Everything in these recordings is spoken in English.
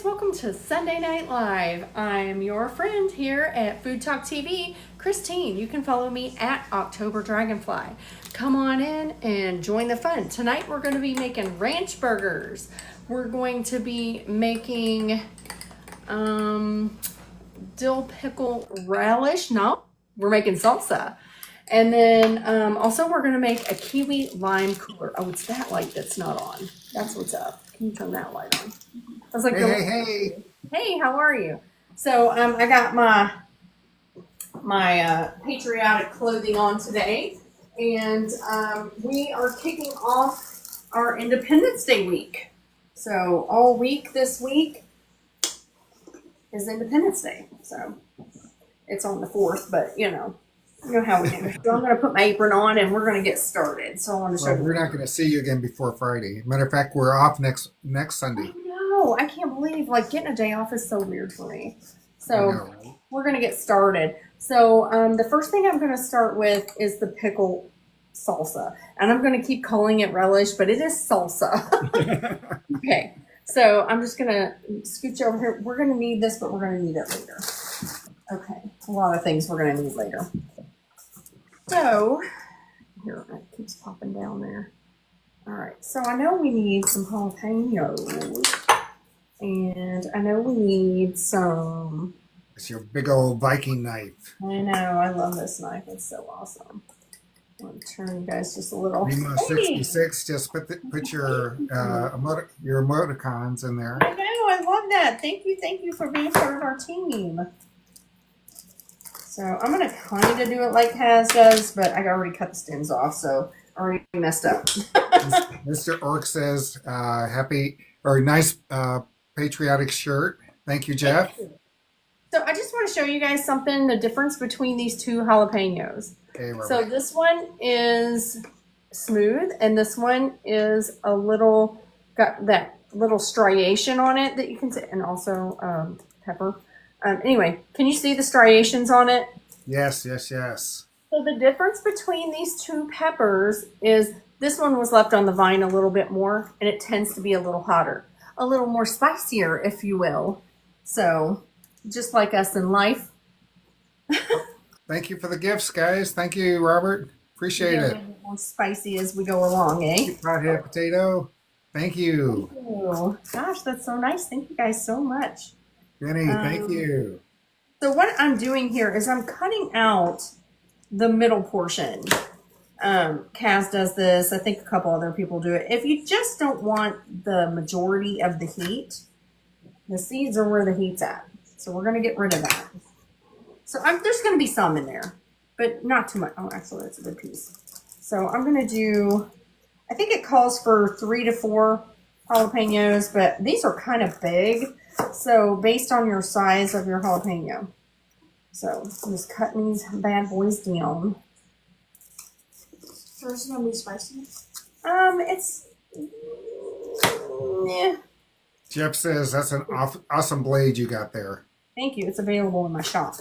guys, welcome to Sunday Night Live. I'm your friend here at FoodtokTV, Christine. You can follow me at October Dragonfly. Come on in and join the fun. Tonight we're going to be making ranch burgers. We're going to be making dill pickle relish. No, we're making salsa. And then also we're going to make a Kiwi Lime Cooler. Oh, it's that light that's not on. That's what's up. Can you turn that light on? I was like, hey, how are you? So I got my patriotic clothing on today, and we are kicking off our Independence Day week. So all week this week is Independence Day. So it's on the 4th, but you know how we do. So I'm going to put my apron on, and we're going to get started. So I want to show you. We're not going to see you again before Friday. Matter of fact, we're off next Sunday. I can't believe, like, getting a day off is so weird for me. So we're going to get started. So the first thing I'm going to start with is the pickle salsa. And I'm going to keep calling it relish, but it is salsa. Okay. So I'm just going to scooch over here. We're going to need this, but we're going to need it later. Okay. A lot of things we're going to need later. So, here, it keeps popping down there. All right. So I know we need some jalapeños. And I know we need some. It's your big old Viking knife. I know. I love this knife. It's so awesome. I'm going to turn you guys just a little. Lima 66. Just put your emoticons in there. I know. I love that. Thank you for being part of our team. So I'm going to kind of do it like Kaz does, but I already cut the stems off, so I already messed up. Mr. Ork says, nice patriotic shirt. Thank you, Jeff. Thank you. So I just want to show you guys something, the difference between these two jalapenos. Okay, so this one is smooth, and this one is a little, got that little striation on it that you can see, and also pepper. Anyway, can you see the striations on it? Yes. So the difference between these two peppers is this one was left on the vine a little bit more, and it tends to be a little hotter, a little more spicier, if you will. So just like us in life. Thank you for the gifts, guys. Thank you, Robert. Appreciate it. More spicy as we go along, eh? Pothead potato. Thank you. Thank you. Gosh, that's so nice. Thank you guys so much. Jenny, thank you. So what I'm doing here is I'm cutting out the middle portion. Kaz does this. I think a couple other people do it. If you just don't want the majority of the heat, the seeds are where the heat's at. So we're going to get rid of that. So there's going to be some in there, but not too much. Oh, actually, that's a good piece. So I'm going to do, I think it calls for 3 to 4 jalapenos, but these are kind of big. So based on your size of your jalapeno. So I'm just cutting these bad boys down. So this is gonna be spicy? It's yeah. Jeff says that's an awesome blade you got there. Thank you. It's available in my shop.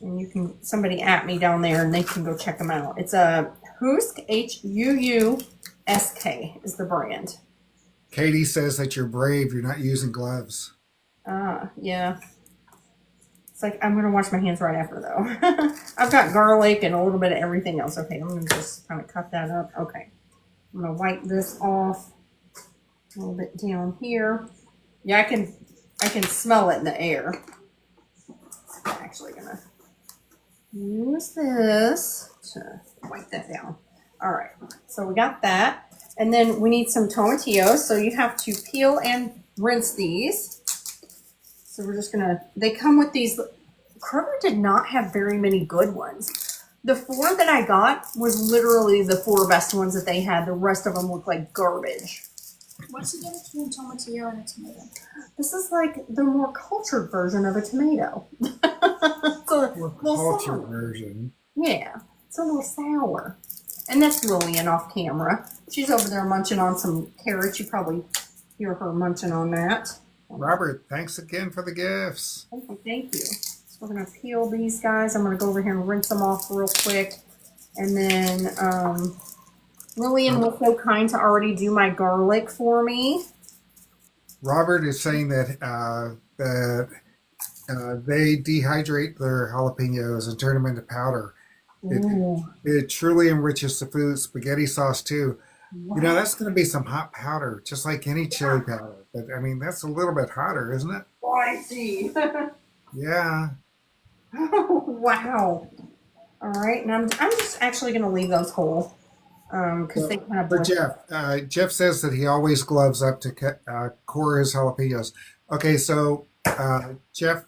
And you can, somebody at me down there and they can go check them out. It's a Husk, Huusk is the brand. Katie says that you're brave. You're not using gloves. Yeah. It's like, I'm going to wash my hands right after, though. I've got garlic and a little bit of everything else. Okay, I'm going to just kind of cut that up. Okay. I'm going to wipe this off a little bit down here. Yeah, I can smell it in the air. I'm actually going to use this to wipe that down. All right. So we got that. And then we need some tomatillos. So you have to peel and rinse these. So we're just going to, they come with these. Kroger did not have very many good ones. The 4 that I got was literally the 4 best ones that they had. The rest of them looked like garbage. What's the difference between a tomatillo and a tomato? This is like the more cultured version of a tomato. More cultured version. Yeah. It's a little sour. And that's Lillian off camera. She's over there munching on some carrots. You probably hear her munching on that. Robert, thanks again for the gifts. Thank you. So we're going to peel these guys. I'm going to go over here and rinse them off real quick. And then Lillian was so kind to already do my garlic for me. Robert is saying that they dehydrate their jalapenos and turn them into powder. Ooh. It truly enriches the food. Spaghetti sauce too. You know, Wow. that's going to be some hot powder, just like any chili powder. But I mean, that's a little bit hotter, isn't it? Spicy. Yeah. Wow. All right, and I'm just actually going to leave those whole because they kind of But Jeff says that he always gloves up to core his jalapenos. Okay, so Jeff,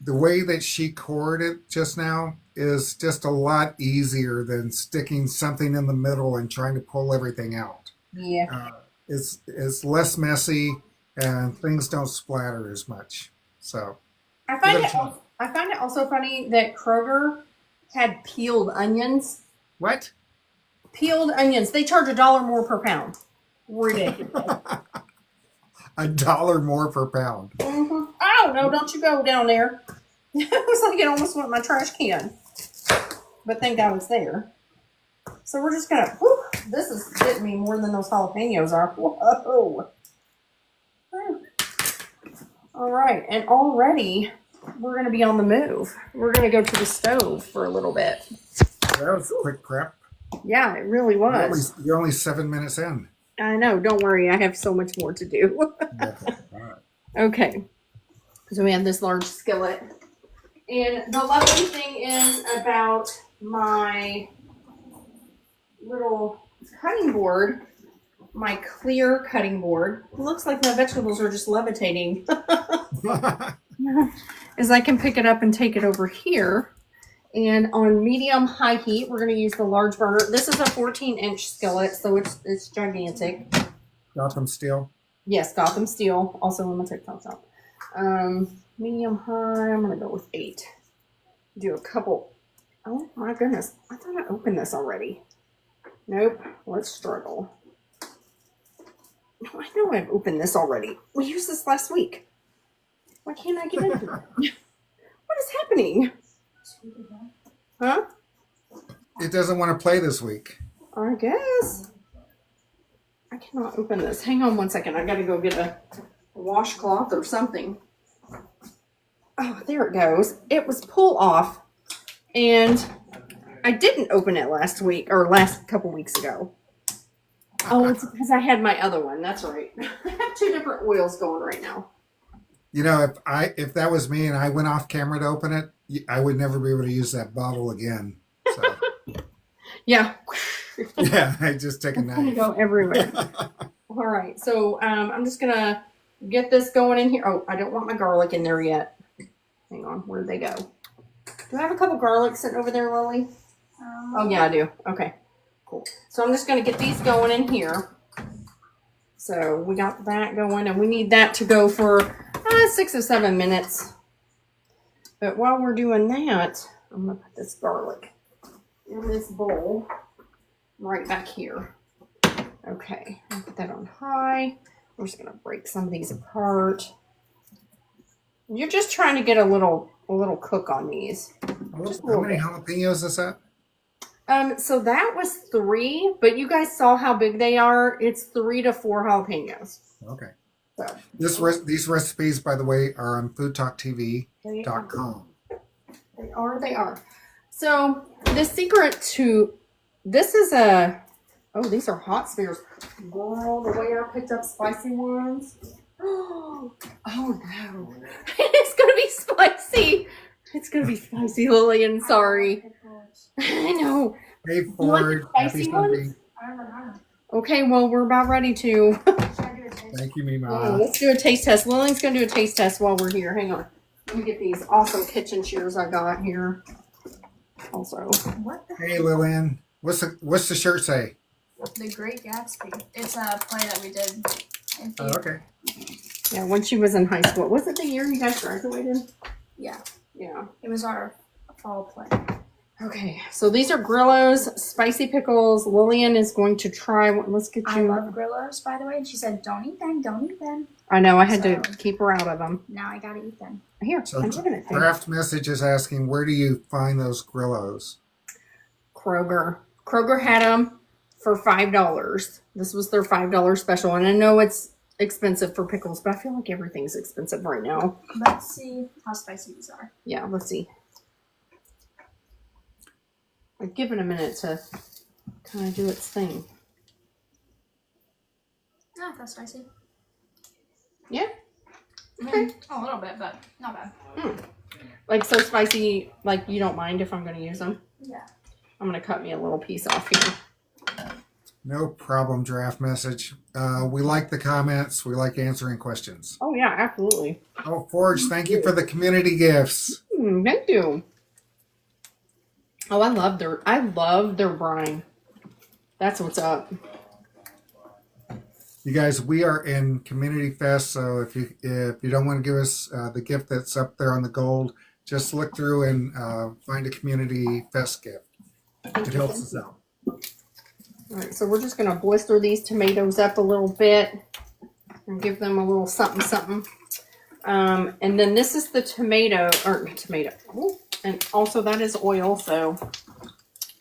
the way that she cored it just now is just a lot easier than sticking something in the middle and trying to pull everything out. Yeah. It's less messy and things don't splatter as much. So I find it also funny that Kroger had peeled onions. what? Peeled onions. They charge $1 more per pound. Ridiculous. $1 more per pound. Mm-hmm. Oh no! Don't you go down there. It was like it almost went in my trash can. But thank God it's there. So we're just gonna. Whew, this is getting me more than those jalapenos are. Whoa! All right, and already we're gonna be on the move. We're gonna go to the stove for a little bit. That was quick prep. Yeah, it really was. You're only 7 minutes in. I know. Don't worry. I have so much more to do. Okay. All right. Okay. So we have this large skillet. And the lovely thing is about my little cutting board, my clear cutting board, it looks like my vegetables are just levitating. Is I can pick it up and take it over here. And on medium high heat, we're going to use the large burner. This is a 14-inch skillet, so it's gigantic. Gotham Steel. Yes, Gotham Steel, also in my TikTok shop. Medium high, I'm going to go with 8. Do a couple. Oh my goodness, I thought I opened this already. Nope, let's struggle. No, I know I've opened this already. We used this last week. Why can't I get into it? What is happening? Huh? It doesn't want to play this week. I guess. I cannot open this. Hang on one second. I got to go get a washcloth or something. Oh, there it goes. It was pull off. And I didn't open it last week or last couple weeks ago. Oh, it's because I had my other one. That's right. I have 2 different oils going right now. You know, if that was me and I went off camera to open it, I would never be able to use that bottle again. So. Yeah. Yeah, I just take a It's gonna knife. go everywhere. All right, so I'm just gonna get this going in here. Oh, I don't want my garlic in there yet. Hang on, where'd they go? Do I have a couple garlic sitting over there, Lily? Oh yeah, I do. Okay, cool. So I'm just gonna get these going in here. So we got that going, and we need that to go for 6 or 7 minutes. But while we're doing that, I'm gonna put this garlic in this bowl right back here. Okay, I'll put that on high. We're just gonna break some of these apart. You're just trying to get a little cook on these. Just a How little many bit. jalapenos is that? So that was 3, but you guys saw how big they are. It's 3 to 4 jalapenos. Okay. So These recipes, by the way, are on FoodtokTV.com. They are. So the secret to this is these are hot spears. Girl, the way I picked up spicy ones. Oh no. It's gonna be spicy. It's gonna be spicy, Lillian. Sorry. I know. Hey, You like Ford. the Happy spicy Sunday. ones? Okay, well we're about ready to. Thank you, Mima. Let's do a taste test. Lillian's gonna do a taste test while we're here. Hang on. Let me get these awesome kitchen shears I got here. Also. What the Hey, Lillian. What's the shirt say? The Great Gatsby. It's a play that we did. In Oh, theater. okay. Yeah, when she was in high school. Was it the year you guys graduated? Yeah, Yeah. it was our fall play. Okay, so these are Grillo's spicy pickles. Lillian is going to try one. Let's get I you. love Grillos, by the way, and she said, "Don't eat them, don't eat them." I know, I had to So- keep her out of them. Now I gotta eat them. Here, So I'm giving it to you. Craft Message is asking, where do you find those Grillos? Kroger. Kroger had them for $5. This was their $5 special, and I know it's expensive for pickles, but I feel like everything's expensive right now. Let's see how spicy these are. Yeah, let's see. I've given a minute to kind of do its thing. Not that spicy. Yeah? Okay. A little bit, but not bad. Like so spicy, like you don't mind if I'm going to use them? Yeah. I'm going to cut me a little piece off here. No problem, draft message. We like the comments. We like answering questions. Oh yeah, absolutely. Oh, Forge, thank you for the community gifts. Thank you. Oh, I love their brine. That's what's up. You guys, we are in Community Fest, so if you don't want to give us the gift that's up there on the gold, just look through and find a Community Fest gift. It helps us out. All right, so we're just going to blister these tomatoes up a little bit and give them a little something, something. And then this is the tomato. Ooh, and also that is oil, so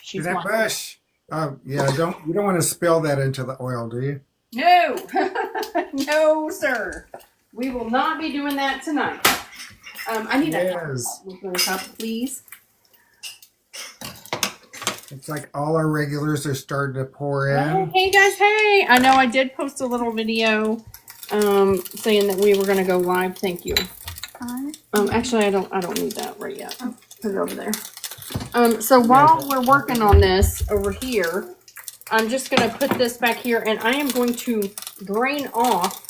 she's that bush. Yeah, you don't want to spill that into the oil, do you? No, no, sir. We will not be doing that tonight. I need a cup, please. It's like all our regulars are starting to pour in. Oh, hey guys, hey! I know I did post a little video saying that we were going to go live. Thank you. Actually, I don't need that right yet. I'll put it over there. So while we're working on this over here, I'm just going to put this back here, and I am going to drain off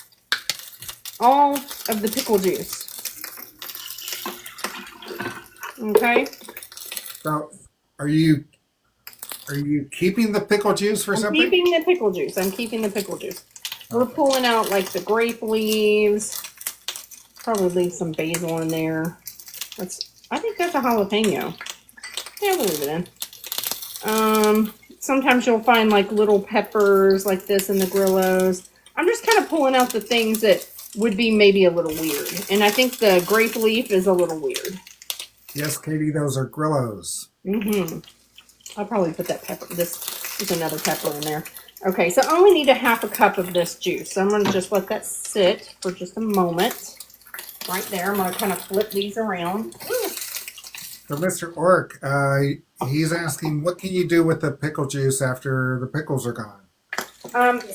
all of the pickle juice. Okay? So, are you keeping the pickle juice for something? I'm keeping the pickle juice. We're pulling out like the grape leaves. Probably leave some basil in there. I think that's a jalapeno. Yeah, we'll leave it in. Sometimes you'll find like little peppers like this in the Grillos. I'm just kind of pulling out the things that would be maybe a little weird. And I think the grape leaf is a little weird. Yes, Katie, those are Grillos. Mm-hmm. I'll probably put that pepper. This is another pepper in there. Okay, so I only need a half a cup of this juice. So I'm going to just let that sit for just a moment. Right there. I'm going to kind of flip these around. So Mr. Ork, he's asking, what can you do with the pickle juice after the pickles are gone?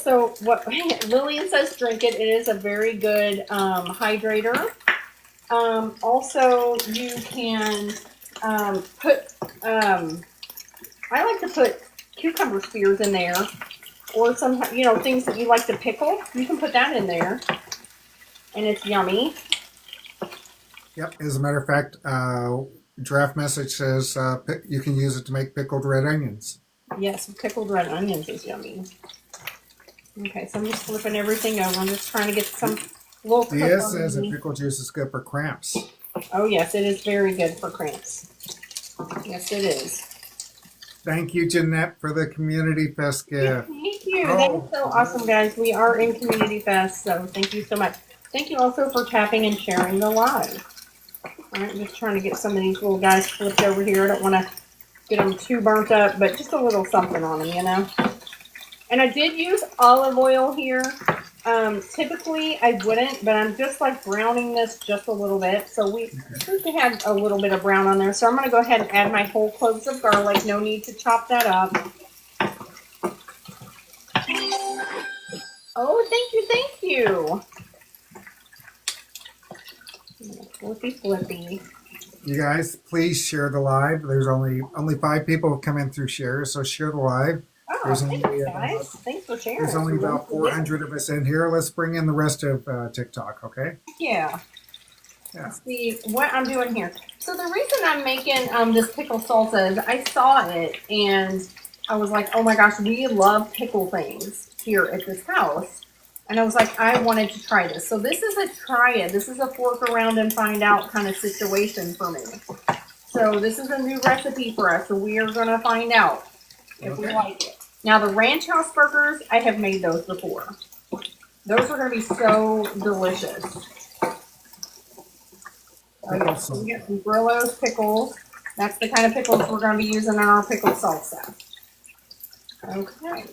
So what Lillian says, drink it. It is a very good hydrator. Also, you can put, I like to put cucumber spears in there, or some, things that you like to pickle. You can put that in there, and it's yummy. Yep. As a matter of fact, draft message says you can use it to make pickled red onions. Yes, pickled red onions is yummy. Okay, so I'm just flipping everything over. I'm just trying to get some little. Yes, says that pickle juice is good for cramps. Oh yes, it is very good for cramps. Yes, it is. Thank you, Jeanette, for the Community Fest gift. Thank you. That is so awesome, guys. We are in Community Fest, so thank you so much. Thank you also for tapping and sharing the live. All right, I'm just trying to get some of these little guys flipped over here. I don't want to get them too burnt up, but just a little something on them, And I did use olive oil here. Typically, I wouldn't, but I'm just like browning this just a little bit. So we can have a little bit of brown on there. So I'm going to go ahead and add my whole cloves of garlic. No need to chop that up. Oh, thank you. Flippy. You guys, please share the live. There's only 5 people have come in through shares, so share the live. Oh, thanks, guys. Thanks for sharing. There's only about 400 of us in here. Let's bring in the rest of TikTok, okay? Yeah. Let's see what I'm doing here. So the reason I'm making this pickle salsa is I saw it and I was like, oh my gosh, we love pickle things here at this house. And I was like, I wanted to try this. So this is a try it. This is a fork around and find out kind of situation for me. So this is a new recipe for us. So we are going to find out if we like it. Now the ranch house burgers, I have made those before. Those are going to be so delicious. Okay, so we got some Grillos pickles. That's the kind of pickles we're going to be using in our pickle salsa. Okay.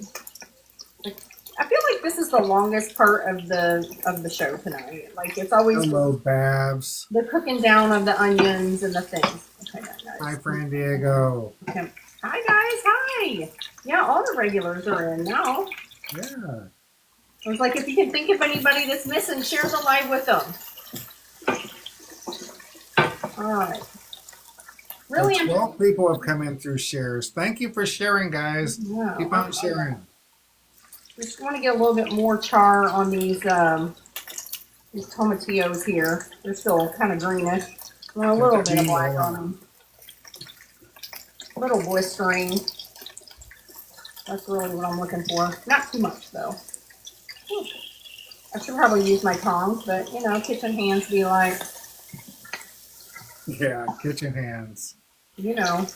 I feel like this is the longest part of the show tonight. Like it's always Hello, Babs. the cooking down of the onions and the things. Okay, nice. Hi, Fran Diego. Okay. Hi guys, hi. Yeah, all the regulars are in now. Yeah. I was like, if you can think of anybody that's missing, share the live with them. All right. Really, 12 people have come in through shares. Thank you for sharing, guys. Yeah, Keep on sharing. just want to get a little bit more char on these tomatillos here. They're still kind of greenish. Want a little bit of black on them. A little blistering. That's really what I'm looking for. Not too much though. I should probably use my tongs, but you know, kitchen hands be like, Yeah, kitchen hands. you know.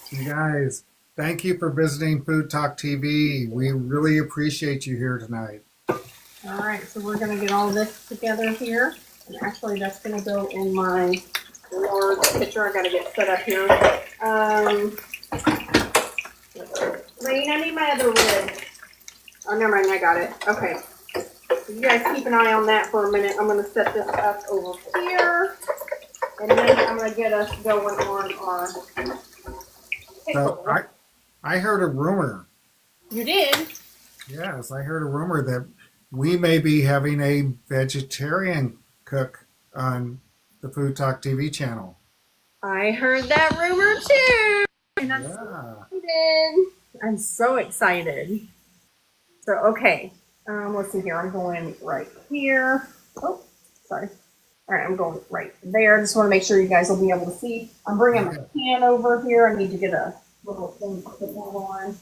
You guys, thank you for visiting Food Talk TV. We really appreciate you here tonight. All right, so we're gonna get all this together here. And actually that's gonna go in my large pitcher. I gotta get set up here. Rain, I need my other lid. Oh, never mind, I got it. Okay. So you guys keep an eye on that for a minute. I'm gonna set this up over here. And then I'm gonna get us going on our pickle. So I heard a rumor. You did? Yes, I heard a rumor that we may be having a vegetarian cook on the Food Talk TV channel. I heard that rumor too. And I'm so excited. I'm so excited. So, okay. Let's see here. I'm going right here. Oh, sorry. All right, I'm going right there. Just want to make sure you guys will be able to see. I'm bringing my pan over here. I need to get a little thing to put that on.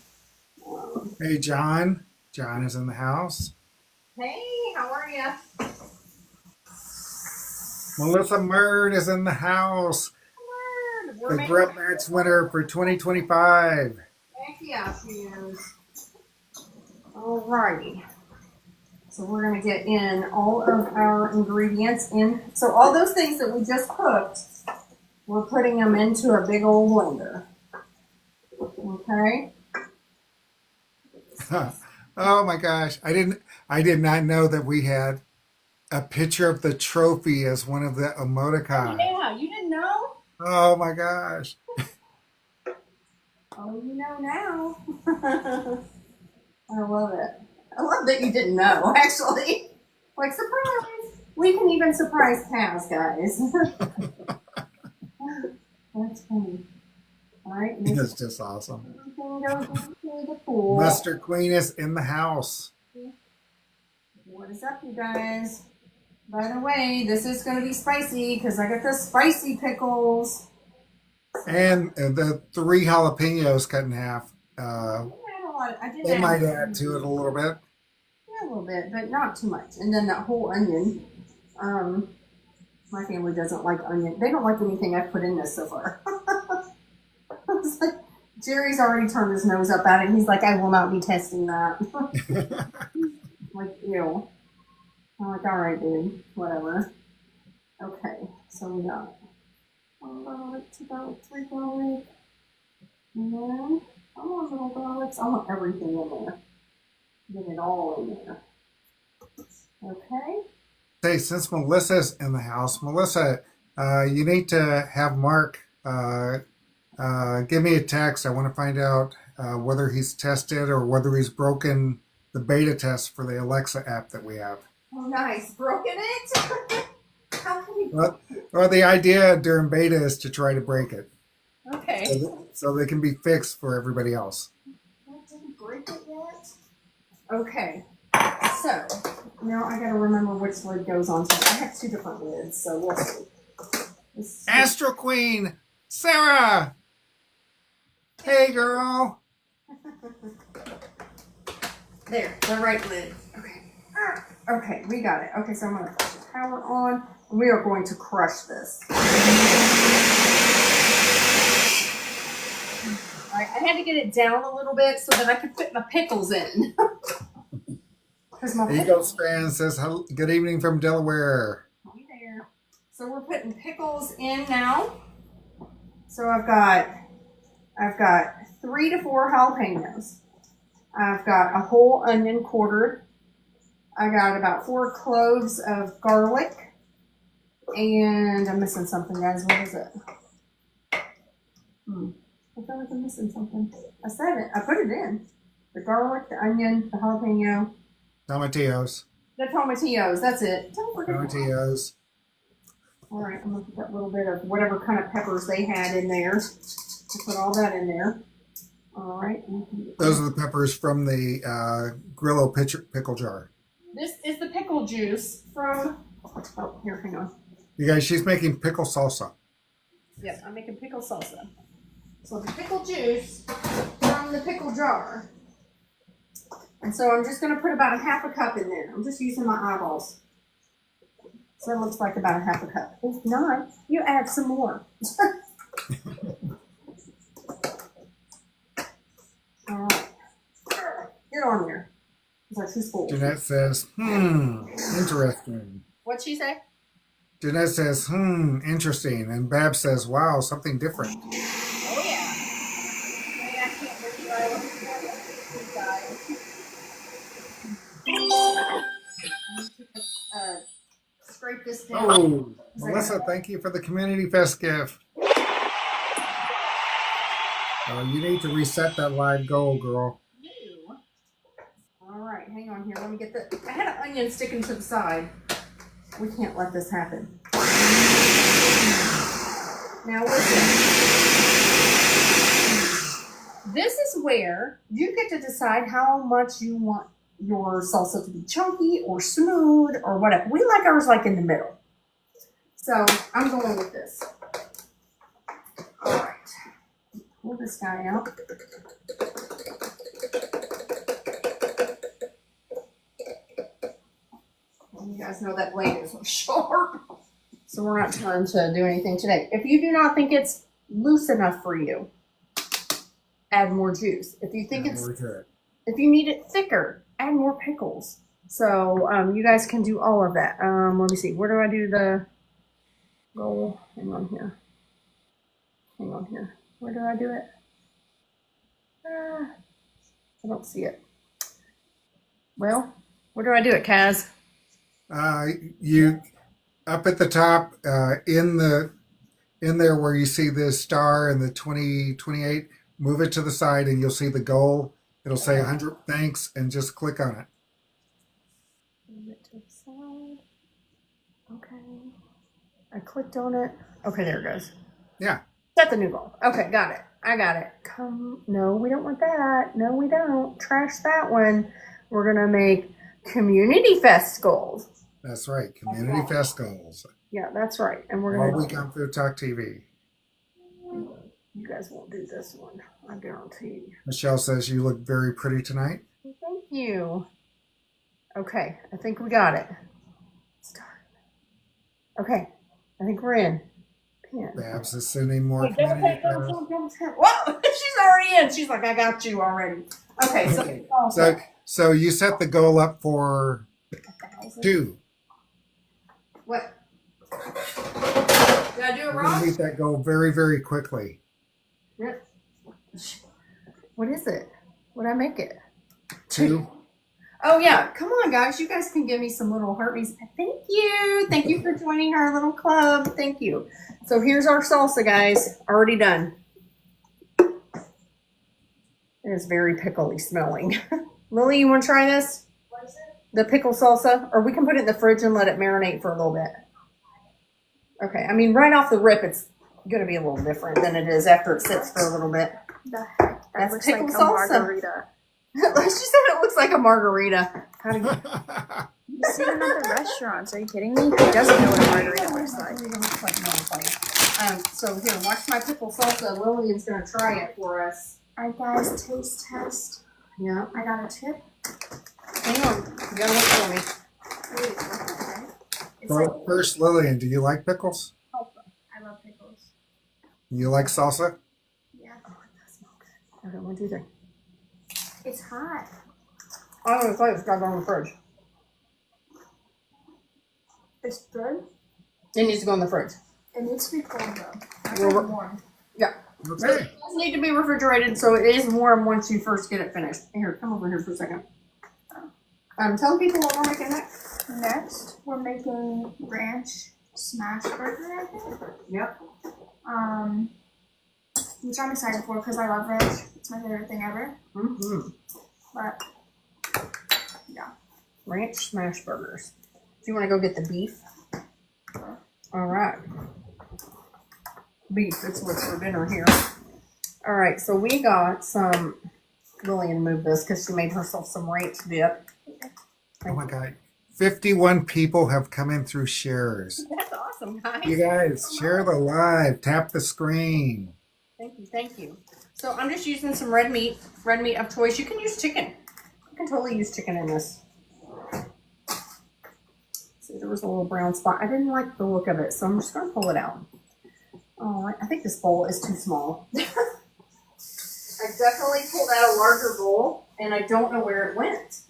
Hey, John. John is in the house. Hey, how are you? Melissa Murd is in the house. The Grub Match winner for 2025. Heck yeah, she is. Alrighty. So we're going to get in all of our ingredients in. So all those things that we just cooked, we're putting them into a big old blender. Okay? Huh. Oh my gosh. I did not know that we had a picture of the trophy as one of the emoticons. Yeah, you didn't know? Oh my gosh. Oh, you know now. I love it. I love that you didn't know, actually. Like, surprise! We can even surprise cows, guys. That's funny. All right. It's just awesome. Everything goes into the pool. Mustard Queen is in the house. What is up, you guys? By the way, this is going to be spicy because I got the spicy pickles. And the 3 jalapenos cut in half. They might add to it a little bit. Yeah, a little bit, but not too much. And then that whole onion. My family doesn't like onion. They don't like anything I've put in this so far. It's like, Jerry's already turned his nose up at it. He's like, I will not be testing that. Like, ew. I'm like, all right, dude. Whatever. Okay, so we got 1 garlic, 2 garlic, 3 garlic. And then, I want little garlics. I want everything in there. Get it all in there. Okay. Hey, since Melissa's in the house, Melissa, you need to have Mark give me a text. I want to find out whether he's tested or whether he's broken the beta test for the Alexa app that we have. Oh, nice. Broken it? How can you? Well, the idea during beta is to try to break it. Okay. So they can be fixed for everybody else. Didn't break it yet? Okay. So, now I gotta remember which lid goes on. So I have 2 different lids, so we'll see. Astro Queen, Sarah. Hey, girl. There, the right lid. Okay. Okay, we got it. Okay, so I'm gonna put the power on. We are going to crush this. Alright, I had to get it down a little bit so that I could fit my pickles in. Eagles fan says, good evening from Delaware. Hey there. So we're putting pickles in now. So I've got 3 to 4 jalapenos. I've got a whole onion quartered. I got about 4 cloves of garlic. And I'm missing something, guys. What is it? I feel like I'm missing something. I said it. I put it in. The garlic, the onion, the jalapeno. Tomatillos. The tomatillos. That's it. Don't forget Tomatillos. All right, I'm going to put that little bit of whatever kind of peppers they had in there. I'll put all that in there. All right. Those are the peppers from the Grillo pickle jar. This is the pickle juice from... Oh, here, hang on. You guys, she's making pickle salsa. Yes, I'm making pickle salsa. So the pickle juice from the pickle jar. And so I'm just going to put about a half a cup in there. I'm just using my eyeballs. So it looks like about a half a cup. If not, you add some more. All right. Get on there. Like she's full. Jeanette says, interesting. What'd she say? Jeanette says, interesting. And Bab says, wow, something different. Oh, yeah. Maybe I can't believe I look for guys. Scrape this down. Oh, Melissa, thank you for the Community Fest gift. You need to reset that live goal, girl. All right, hang on here. Let me get the... I had an onion sticking to the side. We can't let this happen. Now listen. This is where you get to decide how much you want your salsa to be chunky or smooth or whatever. We like ours like in the middle. So I'm going with this. All right. Pull this guy out. You guys know that blade is sharp. So we're not trying to do anything today. If you do not think it's loose enough for you, add more juice. If you think if you need it thicker, add more pickles. So you guys can do all of that. Let me see. Where do I do the roll? Hang on here. Hang on here. Where do I do it? I don't see it. Well, where do I do it, Kaz? You up at the top in there where you see the star and the 2028, move it to the side and you'll see the goal. It'll say 100 thanks and just click on it. Move it to the side. Okay. I clicked on it. Okay, there it goes. Yeah. Set the new goal. Okay, got it. I got it. No, we don't want that. No, we don't. Trash that one. We're gonna make Community Fest goals. That's right. Community Fest goals. Yeah, that's right. And we're All gonna week on FoodtokTV. You guys won't do this one, I guarantee. Michelle says you look very pretty tonight. Thank you. Okay, I think we got it. Start. Okay, I think we're in. Pin. Babs is sending more Wait, community fest. Whoa, she's already in. She's like, I got you already. Okay, So you set the goal up for 2. What? Did I do it We're going wrong? to meet that goal very, very quickly. What is it? What did I make it? 2. Oh, yeah. Come on, guys. You guys can give me some little hearties. Thank you. Thank you for joining our little club. Thank you. So here's our salsa, guys. Already done. It is very pickly smelling. Lily, you want to try this? What is it? The pickle salsa? Or we can put it in the fridge and let it marinate for a little bit. Okay. I mean, right off the rip, it's going to be a little different than it is after it sits for a little bit. The heck? That That's looks pickle like salsa. a margarita. She said it looks like a margarita. How do you... You see them at the restaurants. Are you kidding me? Who doesn't know what a margarita looks like? So here, watch my pickle salsa. Lillian's gonna try it for us. Alright guys, taste test. Yeah. I got a tip. Hang on. You gotta look for me. Wait, okay. It's Well, first, Lillian, do you like pickles? I love pickles. You like salsa? Yeah. Oh, it does smell good. Okay, 1, 2, 3. It's hot. I'm gonna play it's got on the fridge. It's good. It needs to go in the fridge. It needs to be cold though. Not Well, warm. Yeah. Okay. It does need to be refrigerated, so it is warm once you first get it finished. Here, come over here for a second. Tell people what we're making next. Next, we're making ranch smash burger, I think. Yep. Which I'm excited for because I love ranch. It's my favorite thing ever. Mm-hmm. But yeah. Ranch smash burgers. Do you want to go get the beef? All right. Beef, that's what's for dinner here. All right, so we got some, Lillian moved this because she made herself some ranch dip. Oh my God. 51 people have come in through shares. That's awesome, guys. You guys, share the live. Tap the screen. Thank you, thank you. So I'm just using some red meat of choice. You can use chicken. You can totally use chicken in this. See, there was a little brown spot. I didn't like the look of it, so I'm just going to pull it out. Oh, I think this bowl is too small. I definitely pulled out a larger bowl, and I don't know where it went.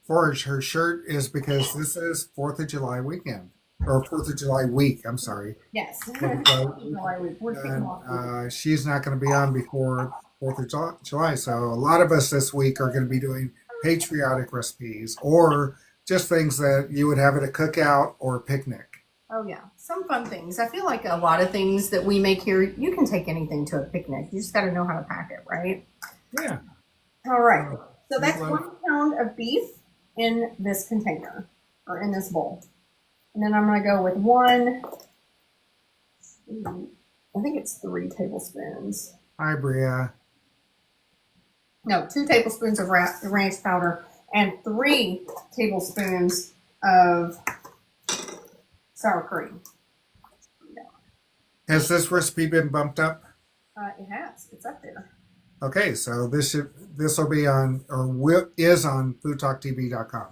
Forge, her shirt is because this is 4th of July weekend. Or 4th of July week, I'm sorry. Yes. And she's not going to be on before 4th of July. So a lot of us this week are going to be doing patriotic recipes or just things that you would have at a cookout or a picnic. Oh, yeah. Some fun things. I feel like a lot of things that we make here, you can take anything to a picnic. You just got to know how to pack it, right? Yeah. All right. So that's 1 pound of beef in this container or in this bowl. And then I'm going to go with I think it's 3 tablespoons. Hi, Bria. No, 2 tablespoons of ranch powder and 3 tablespoons of sour cream. Has this recipe been bumped up? It has. It's up there. Okay, so this will be on is on FoodtokTV.com.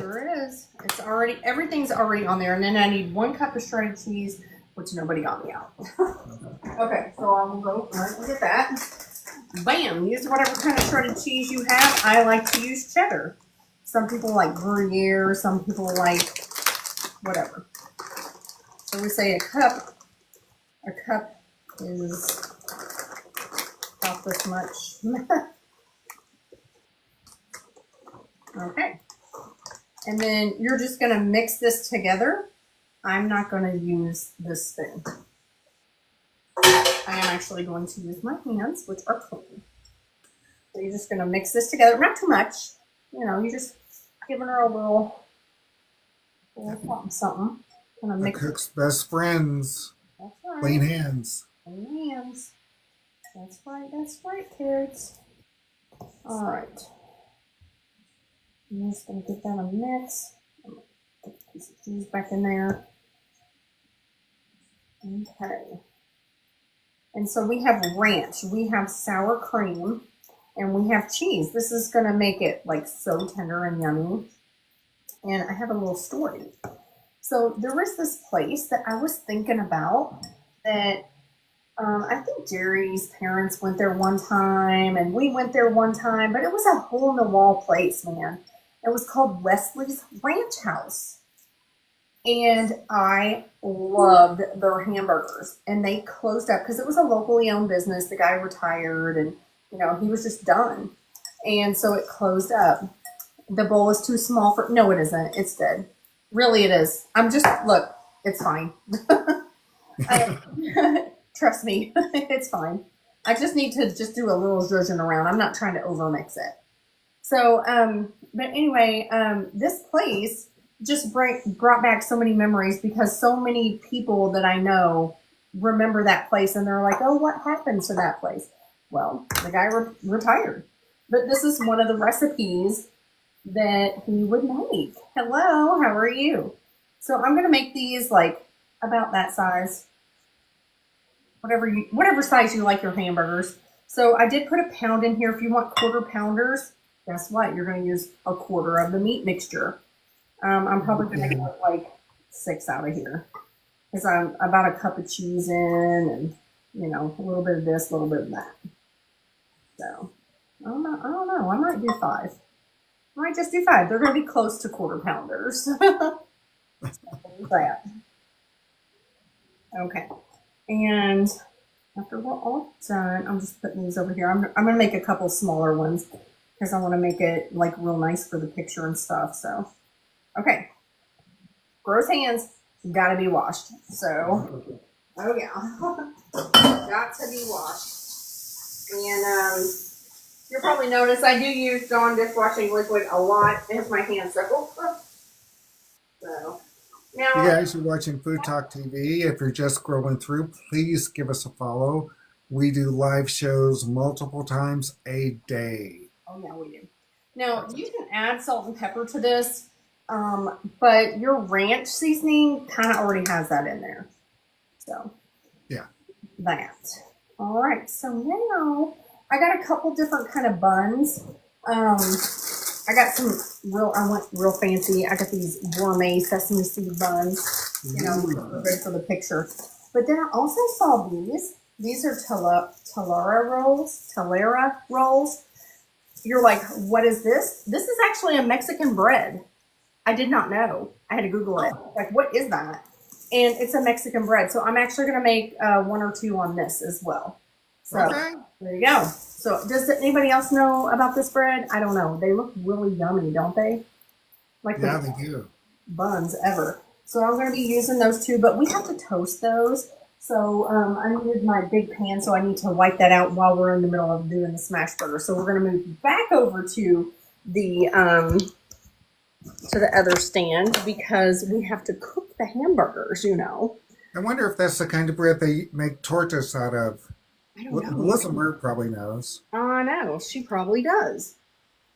Sure is. It's already, everything's already on there. And then I need 1 cup of shredded cheese, which nobody got me out. Okay, so I will go right and get that. Bam! Use whatever kind of shredded cheese you have. I like to use cheddar. Some people like Gruyere. Some people like whatever. So we say a cup. A cup is about this much. Okay. And then you're just going to mix this together. I'm not going to use this spoon. I am actually going to use my hands, which are clean. So you're just going to mix this together. Not too much. You know, you're just giving her a little something, something. The cook's best friends. That's right. Clean hands. Clean hands. That's right, kids. All right. I'm just going to get that a mix. Put a piece of cheese back in there. Okay. And so we have ranch, we have sour cream, and we have cheese. This is going to make it like so tender and yummy. And I have a little story. So there was this place that I was thinking about that I think Jerry's parents went there one time, and we went there one time, but it was a hole-in-the-wall place, man. It was called Wesley's Ranch House. And I loved their hamburgers. And they closed up because it was a locally owned business. The guy retired and, you know, he was just done. And so it closed up. The bowl is too small for, no, it isn't. It's dead. Really, it is. Look, it's fine. Trust me, it's fine. I just need to just do a little zhuzhing around. I'm not trying to overmix it. So, but anyway, this place just brought back so many memories because so many people that I know remember that place and they're like, oh, what happened to that place? Well, the guy retired. But this is one of the recipes that he would make. Hello, how are you? So I'm going to make these like about that size. Whatever size you like your hamburgers. So I did put a pound in here. If you want quarter pounders, guess what? You're going to use a quarter of the meat mixture. I'm probably going to get like 6 out of here. Because I'm about a cup of cheese in and, you know, a little bit of this, a little bit of that. So, I don't know. I might do 5. I might just do 5. They're going to be close to quarter pounders. that. Okay. And after we're all done, I'm just putting these over here. I'm going to make a couple smaller ones because I want to make it like real nice for the picture and stuff. So, okay. Gross hands got to be washed. So, oh yeah. Got to be washed. And you'll probably notice I do use Dawn dishwashing liquid a lot as my hands go. So, now, You guys are watching Food Talk TV. If you're just scrolling through, please give us a follow. We do live shows multiple times a day. oh yeah, we do. Now, you can add salt and pepper to this, but your ranch seasoning kind of already has that in there. So, Yeah. that. All right, so now I got a couple different kind of buns. I got some I went real fancy. I got these gourmet sesame seed buns, you know, good for the picture. But then I also saw these. These are Talera rolls. You're like, what is this? This is actually a Mexican bread. I did not know. I had to Google it. Like, what is that? And it's a Mexican bread. So I'm actually going to make 1 or 2 on this as well. So Okay. there you go. So does anybody else know about this bread? I don't know. They look really yummy, don't they? Like Yeah, the they do. buns ever. So I'm going to be using those 2, but we have to toast those. So I needed my big pan, so I need to wipe that out while we're in the middle of doing the smash burger. So we're going to move back over to the other stand because we have to cook the hamburgers, you know. I wonder if that's the kind of bread they make tortas out of. I don't know. Melissa Murr probably knows. I know. She probably does.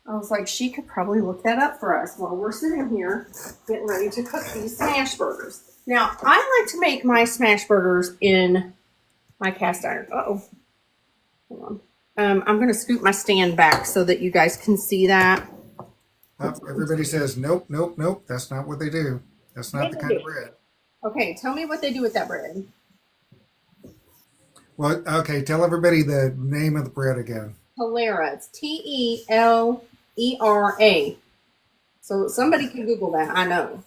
I was like, she could probably look that up for us while we're sitting here getting ready to cook these smash burgers. Now, I like to make my smash burgers in my cast iron. Uh-oh. Hold on. I'm going to scoot my stand back so that you guys can see that. Everybody says, nope, nope, nope. That's not what they do. That's not the kind of bread. Okay, tell me what they do with that bread. Well, okay, tell everybody the name of the bread again. Telera. It's Telera. So somebody can Google that. I know.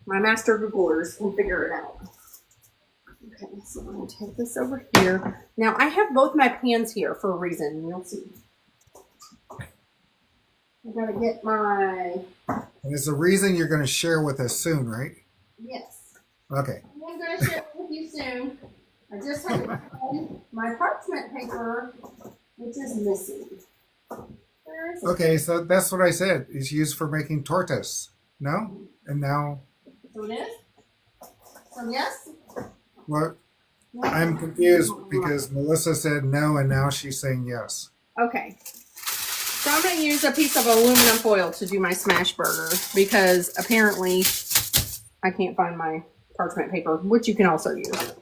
My master Googlers can figure it out. Okay, so I'm going to take this over here. Now, I have both my pans here for a reason. You'll see. I got to get my... And it's a reason you're going to share with us soon, right? Yes. Okay. I'm going to share it with you soon. I just have to find my parchment paper, which is missing. Where is it? Okay, so that's what I said. It's used for making tortas. No? And now, So it is? So yes? well, I'm confused because Melissa said no, and now she's saying yes. Okay. So I'm going to use a piece of aluminum foil to do my smash burger because apparently I can't find my parchment paper, which you can also use.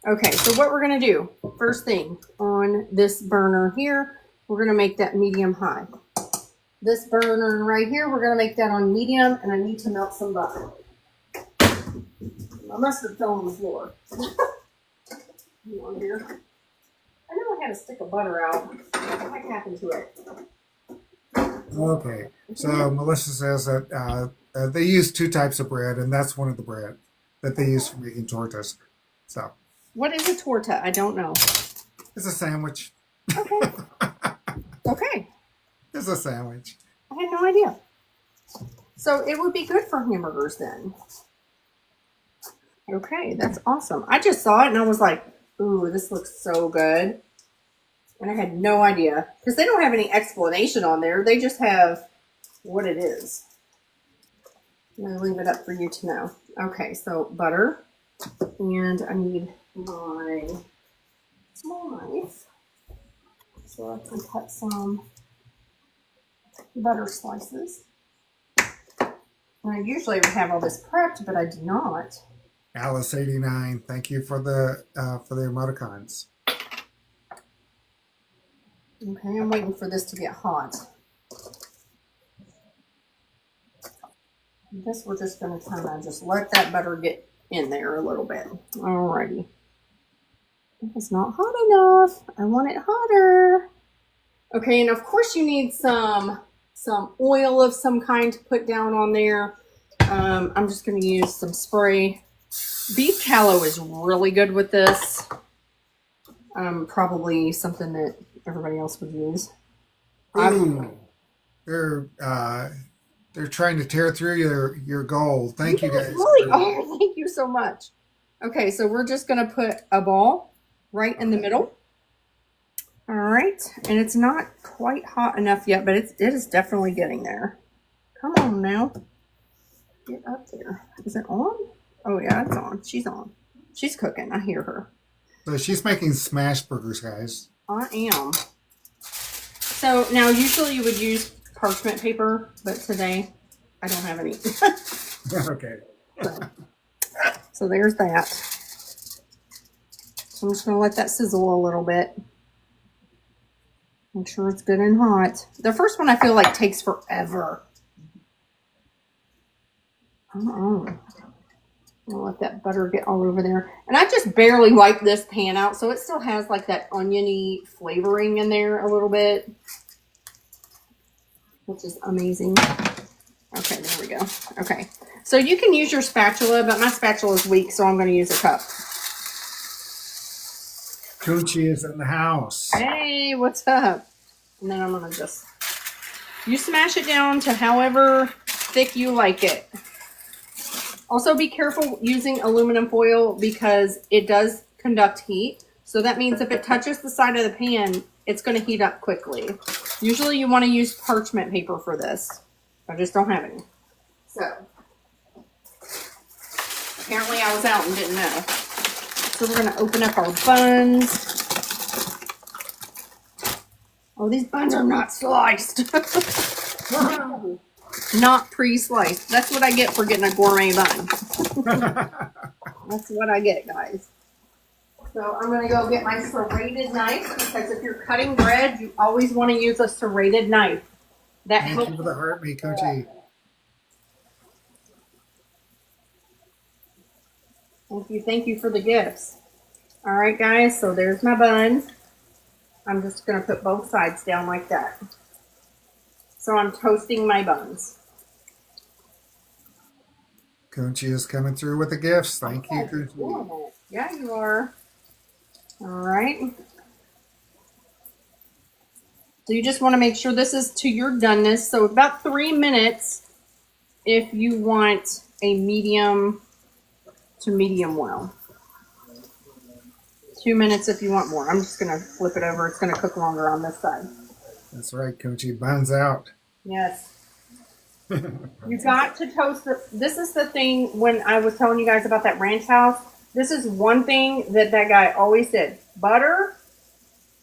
Okay, so what we're going to do, first thing, on this burner here, we're going to make that medium high. This burner right here, we're going to make that on medium, and I need to melt some butter. My mustard fell on the floor. On here. I know I had a stick of butter out. What the heck happened to it? Okay, so Melissa says that they use 2 types of bread, and that's one of the bread that they use for making tortas. So What is a torta? I don't know. it's a sandwich. Okay. Okay. It's a sandwich. I had no idea. So it would be good for hamburgers then. Okay, that's awesome. I just saw it and I was like, ooh, this looks so good. And I had no idea. Because they don't have any explanation on there. They just have what it is. I'm going to leave it up for you to know. Okay, so butter. And I need my small knife. So I can cut some butter slices. And I usually would have all this prepped, but I do not. Alice 89, thank you for the emoticons. Okay, I'm waiting for this to get hot. I guess we're just going to kind of just let that butter get in there a little bit. Alrighty. It's not hot enough. I want it hotter. Okay, and of course you need some oil of some kind to put down on there. I'm just going to use some spray. Beef tallow is really good with this. Probably something that everybody else would use. Ooh, they're trying to tear through your gold. Thank you guys. Really are. Thank you so much. Okay, so we're just going to put a ball right in the middle. All right, and it's not quite hot enough yet, but it is definitely getting there. Come on now. Get up there. Is it on? Oh, yeah, it's on. She's on. She's cooking. I hear her. So she's making smash burgers, guys. I am. So now usually you would use parchment paper, but today I don't have any. Okay. So there's that. So I'm just going to let that sizzle a little bit. Make sure it's good and hot. The first one I feel like takes forever. I'll let that butter get all over there. And I just barely wiped this pan out, so it still has like that oniony flavoring in there a little bit, which is amazing. Okay, there we go. Okay, so you can use your spatula, but my spatula is weak, so I'm going to use a cup. Coochie is in the house. Hey, what's up? And then I'm going to just, you smash it down to however thick you like it. Also be careful using aluminum foil because it does conduct heat. So that means if it touches the side of the pan, it's going to heat up quickly. Usually you want to use parchment paper for this. I just don't have any. So, apparently I was out and didn't know. So we're going to open up our buns. Oh, these buns are not sliced. Not pre-sliced. That's what I get for getting a gourmet bun. That's what I get, guys. So I'm going to go get my serrated knife because if you're cutting bread, you always want to use a serrated knife. That Thank helps. you for the heart, me, Coochie. Thank you for the gifts. All right, guys, so there's my bun. I'm just going to put both sides down like that. So I'm toasting my buns. Coochie is coming through with the gifts. Thank you, Coochie. Yeah, you are. All right. So you just want to make sure this is to your doneness. So about 3 minutes if you want a medium to medium well. 2 minutes if you want more. I'm just going to flip it over. It's going to cook longer on this side. That's right, Coochie. Buns out. Yes. You got to toast this is the thing when I was telling you guys about that ranch house. This is one thing that guy always said. Butter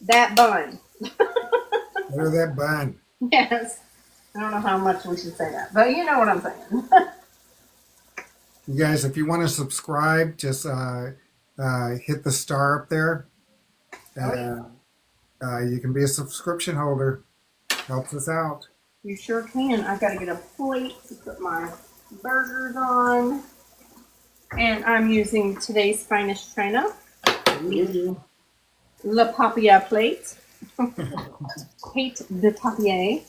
that bun. Butter that bun. Yes. I don't know how much we should say that, but you know what I'm saying. You guys, if you want to subscribe, just hit the star up there. You can be a subscription holder. Helps us out. You sure can. I've got to get a plate to put my burgers on. And I'm using today's finest china. La Papilla plate. Kate de Papier.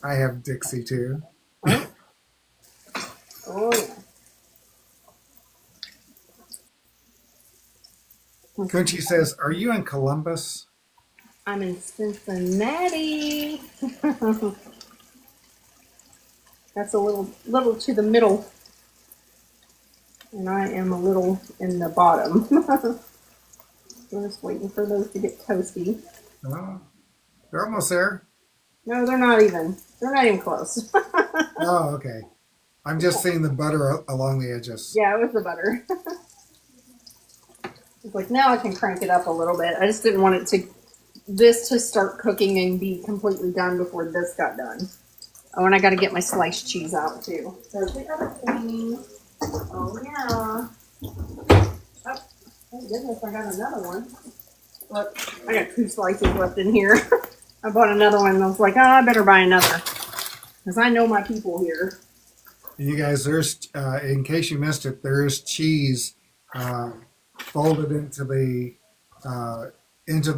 I have Dixie too. Oh, yeah. Coochie says, "Are you in Columbus?" I'm in Cincinnati. That's a little to the middle. And I am a little in the bottom. We're just waiting for those to get toasty. Oh, they're almost there. No, they're not even. They're not even close. Oh, okay. I'm just seeing the butter along the edges. Yeah, it was the butter. It's like now I can crank it up a little bit. I just didn't want this to start cooking and be completely done before this got done. Oh, and I got to get my sliced cheese out too. So the other thing. Oh yeah. Oh, thank goodness I got another one. Look, I got 2 slices left in here. I bought another one and I was like, oh, I better buy another. Because I know my people here. You guys, there's in case you missed it, there is cheese folded into the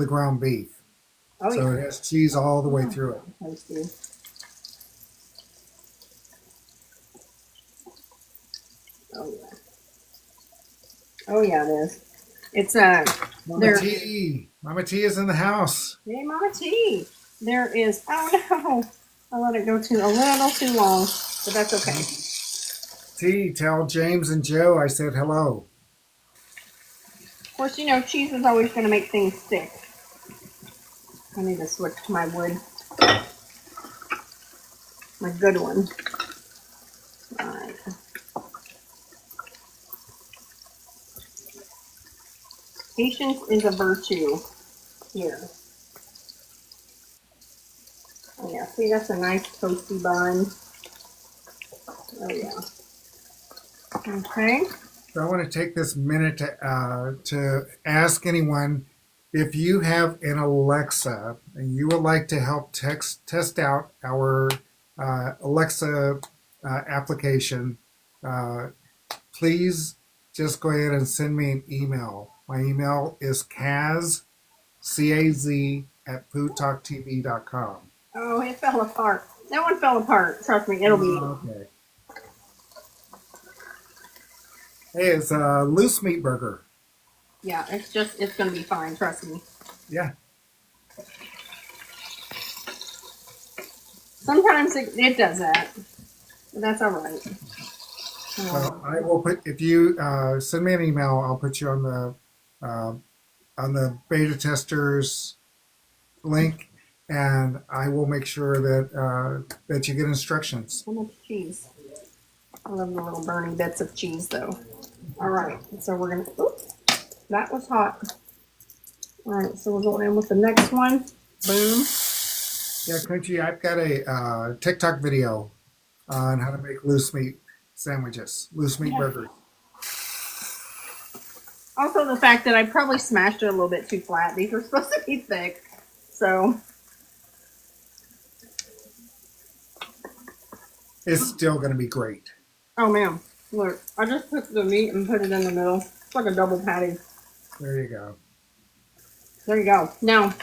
ground beef. Oh, so yeah. it has cheese all the way through it. Toasty. Oh yeah. Oh yeah, it is. It's Mama T, Mama T is in the house. Hey, Mama T. There is, oh no, I let it go a little too long, but that's okay. T, tell James and Joe I said hello. Of course, you know, cheese is always going to make things stick. I need to switch to my wood. My good one. Alright. Patience is a virtue here. Oh yeah, see, that's a nice toasty bun. Oh yeah. Okay. So I want to take this minute to ask anyone if you have an Alexa and you would like to help test out our Alexa application, please just go ahead and send me an email. My email is Kaz, C-A-Z, at FoodtokTV.com. Oh, it fell apart. That one fell apart. Trust me, it'll be. Okay. Hey, it's a loose meat burger. Yeah, it's going to be fine. Trust me. Yeah. Sometimes it does that. But that's all right. So I will put, if you send me an email, I'll put you on the beta testers link, and I will make sure that you get instructions. How much cheese? I love the little burning bits of cheese, though. All right, so we're gonna. Oops, that was hot. All right, so we're going in with the next one. Boom. Yeah, Crunchy, I've got a TikTok video on how to make loose meat sandwiches, loose meat burgers. Also, the fact that I probably smashed it a little bit too flat. These are supposed to be thick, so. It's still going to be great. Oh man, look! I just took the meat and put it in the middle. It's like a double patty. There you go. There you go. Now,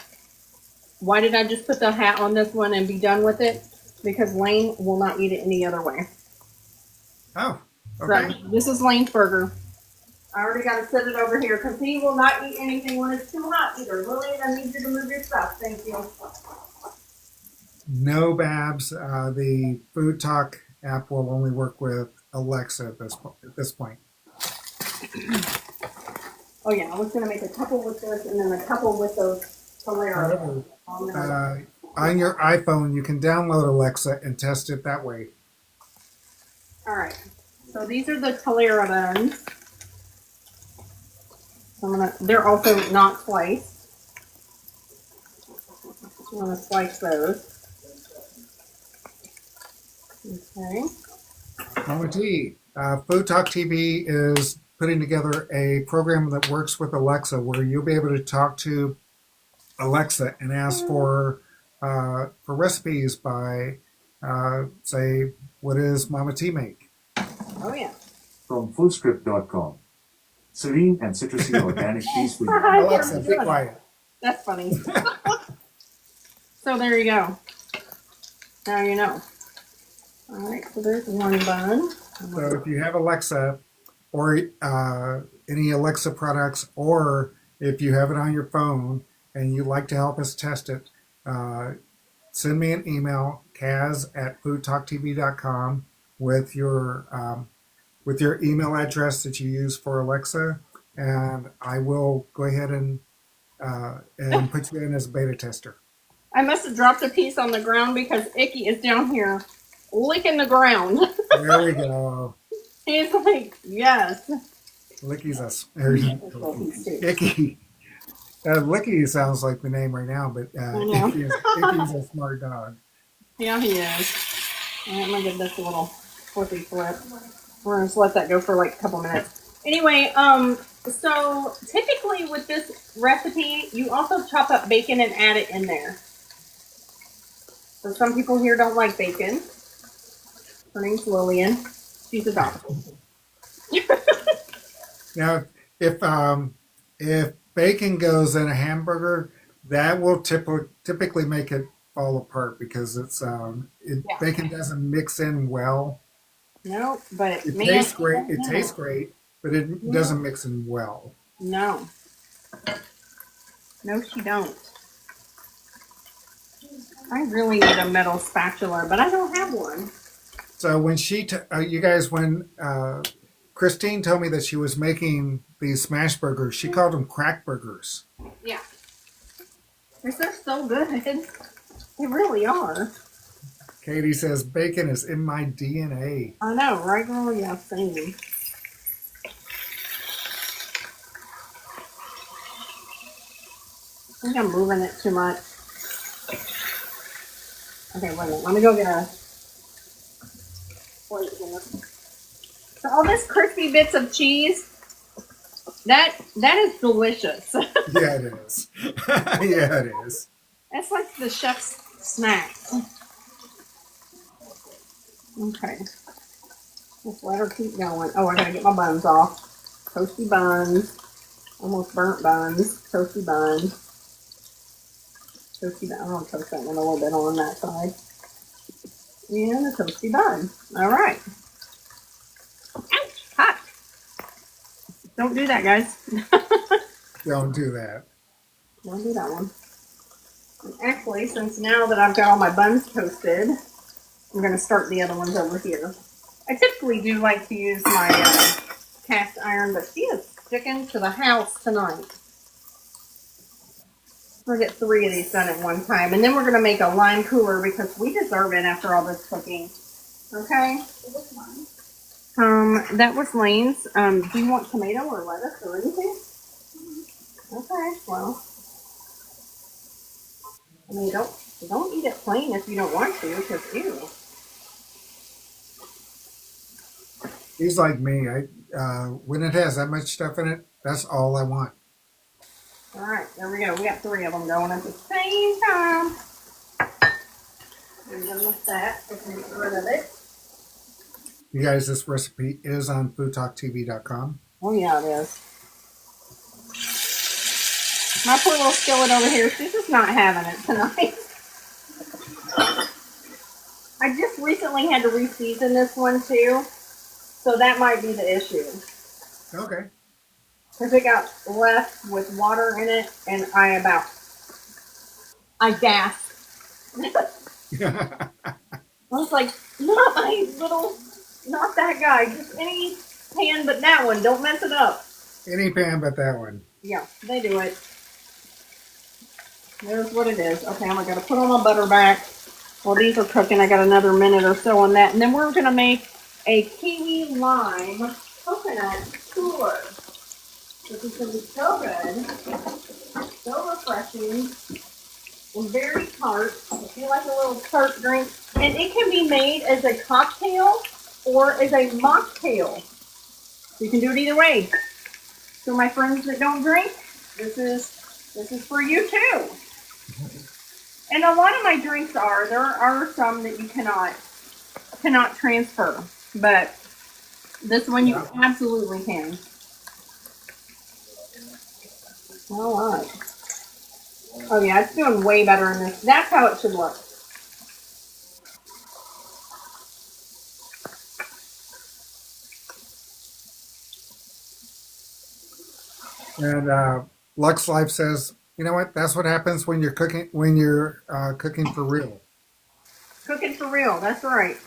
why did I just put the hat on this one and be done with it? Because Lane will not eat it any other way. Oh, okay. So, this is Lane's burger. I already got to set it over here because he will not eat anything when it's too hot either. Lily, I need you to move your stuff. Thank you. No, Babs. The Food Talk app will only work with Alexa at this point. Oh yeah, I was gonna make a couple with this and then a couple with those Solera. On your iPhone, you can download Alexa and test it that way. All right. So these are the Solera buns. They're also not sliced. I'm gonna slice those. Okay. Mama T, Food Talk TV is putting together a program that works with Alexa where you'll be able to talk to Alexa and ask for recipes by, say, what does Mama T make? Oh, yeah. From fullscript.com. Serene and citrusy organic peaceful. Alexa, be quiet. That's funny. So there you go. Now you know. All right, so there's one bun. So if you have Alexa or any Alexa products, or if you have it on your phone and you'd like to help us test it, send me an email, Kaz at FoodtokTV.com with your email address that you use for Alexa, and I will go ahead and put you in as a beta tester. I must have dropped a piece on the ground because Icky is down here licking the ground. There we go. He's like, yes. Licky's Icky. Licky sounds like the name right now, but Icky's a smart dog. Yeah, he is. All right, I'm going to give this a little flippy flip. We're going to let that go for like a couple minutes. Anyway, so typically with this recipe, you also chop up bacon and add it in there. So some people here don't like bacon. Her name's Lillian. She's a dog. Now, if bacon goes in a hamburger, that will typically make it fall apart because bacon doesn't mix in well. No, but it tastes great. It tastes great, but it doesn't mix in well. No. No, she don't. I really need a metal spatula, but I don't have one. So when you guys, when Christine told me that she was making these smash burgers, she called them crack burgers. Yeah. They're so good. They really are. Katie says bacon is in my DNA. I know, right, girl? Yeah, same. I think I'm moving it too much. Okay, wait a minute. Let me go get a plate here. So all this crispy bits of cheese, that is delicious. Yeah, it is. Yeah, it is. That's like the chef's snack. Okay. Just let her keep going. Oh, I gotta get my buns off. Toasty buns. Almost burnt buns. Toasty buns. Toasty bun. I'm gonna toast that one a little bit on that side. And a toasty bun. Alright. Ouch! Hot! Don't do that, guys. Don't do that. Don't do that one. And actually, since now that I've got all my buns toasted, I'm going to start the other ones over here. I typically do like to use my cast iron, but she is sticking to the house tonight. We'll get 3 of these done at one time. And then we're going to make a lime cooler because we deserve it after all this cooking. Okay? That was Lane's. Do you want tomato or lettuce or anything? Okay, well. I mean, don't eat it plain if you don't want to, because ew. He's like me. When it has that much stuff in it, that's all I want. All right, there we go. We got 3 of them going at the same time. I'm done with that. Just get rid of it. You guys, this recipe is on FoodtokTV.com. Oh yeah, it is. My poor little skillet over here, she's just not having it tonight. I just recently had to re-season this one too, so that might be the issue. Okay. Because it got left with water in it, and I gasped. I was like, not that guy, just any pan but that one, don't mess it up. Any pan but that one. Yeah, they do it. There's what it is. Okay, I'm going to put on my butter back. While these are cooking, I got another minute or so on that. And then we're going to make a Kiwi Lime Coconut Cooler. This is going to be so good, so refreshing, and very tart. I feel like a little tart drink. And it can be made as a cocktail or as a mocktail. You can do it either way. So my friends that don't drink, this is for you too. And a lot of my drinks there are some that you cannot transfer, but this one you absolutely can. All right. Oh yeah, it's doing way better in this. That's how it should look. And Lux Life says, you know what? That's what happens when you're cooking cooking for real. Cooking for real. That's right.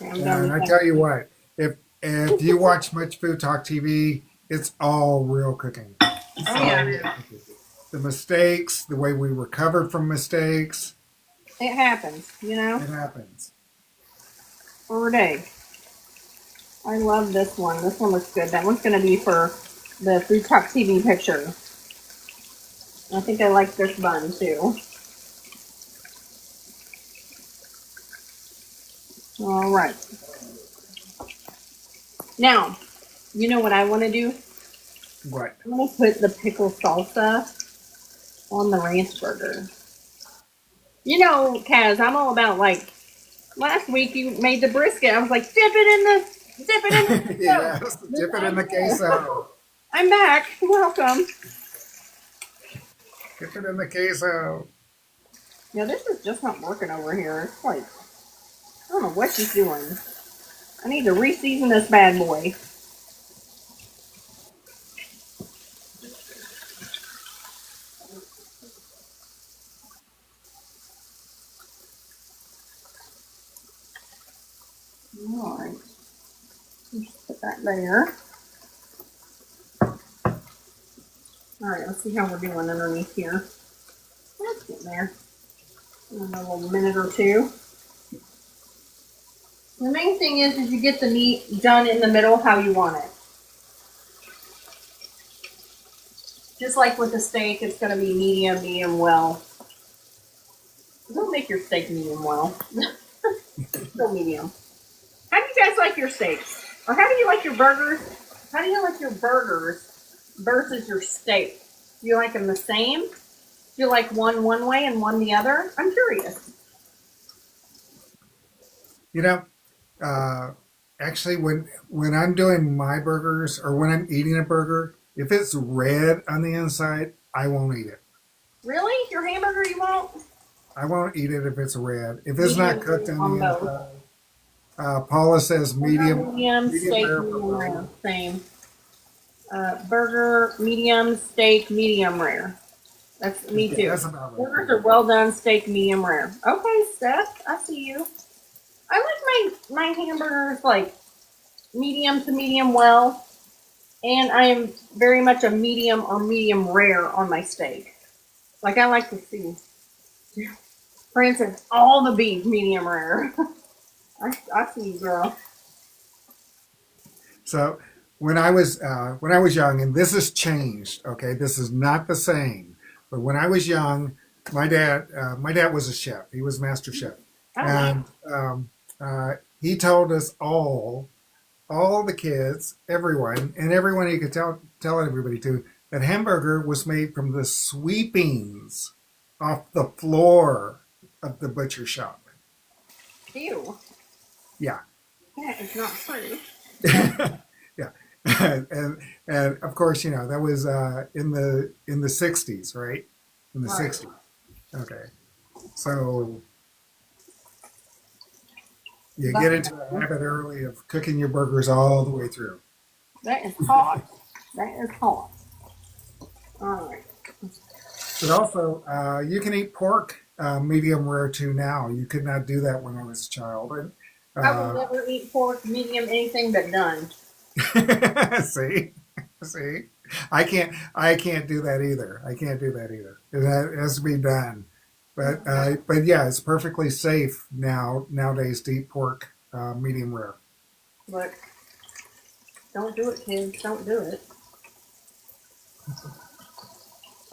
Okay, And I tell you what, if you watch much Food Talk TV, it's all real cooking. Oh yeah. The mistakes, the way we recovered from mistakes. It happens, you know. It happens. Every day. I love this one. This one looks good. That one's going to be for the Food Talk TV picture. I think I like this bun too. All right. Now, you know what I want to do? What? I'm going to put the pickle salsa on the ranch burger. You know, Kaz, I'm all about like, last week you made the brisket. I was like, dip it in the Yes, dip it in the queso. I'm back. Welcome. Dip it in the queso. Yeah, this is just not working over here. It's like, I don't know what she's doing. I need to re-season this bad boy. All right. Just put that there. All right, let's see how we're doing underneath here. Let's get there. In a little minute or two. The main thing is you get the meat done in the middle how you want it. Just like with the steak, it's going to be medium, medium well. Don't make your steak medium well. Go medium. How do you guys like your steaks? Or how do you like your burgers? How do you like your burgers versus your steak? Do you like them the same? Do you like one way and one the other? I'm curious. You know, actually, when I'm doing my burgers or when I'm eating a burger, if it's red on the inside, I won't eat it. Really? Your hamburger you won't? I won't eat it if it's red. If it's Medium not cooked on on the both. inside. Paula says medium. Medium, steak, rare medium for rare. burger. Same. Burger, medium, steak, medium rare. That's me too. That's about right. Burgers are well done, steak, medium rare. Okay, Steph, I see you. I like my hamburgers like medium to medium well, and I am very much a medium or medium rare on my steak. Like I like to see, for instance, all the beef medium rare. I see you, girl. So when I was young, and this has changed. Okay, this is not the same. But when I was young, my dad was a chef. He was master chef, Oh, and he told us all the kids, everyone he could tell everybody to, that hamburger was made from the sweepings off the floor of the butcher shop. ew. Yeah. That is not true. Yeah. and of course, you know, that was in the 60s, right? In the Right. 60s. Okay. So you get into the habit early of cooking your burgers all the way through. That is hot. That is hot. All right. But also, you can eat pork medium rare too now. You could not do that when I was a child. And, I will never eat pork medium anything but done. see, I can't do that either. It has to be done. But yeah, it's perfectly safe nowadays to eat pork medium rare. But don't do it, kids. Don't do it.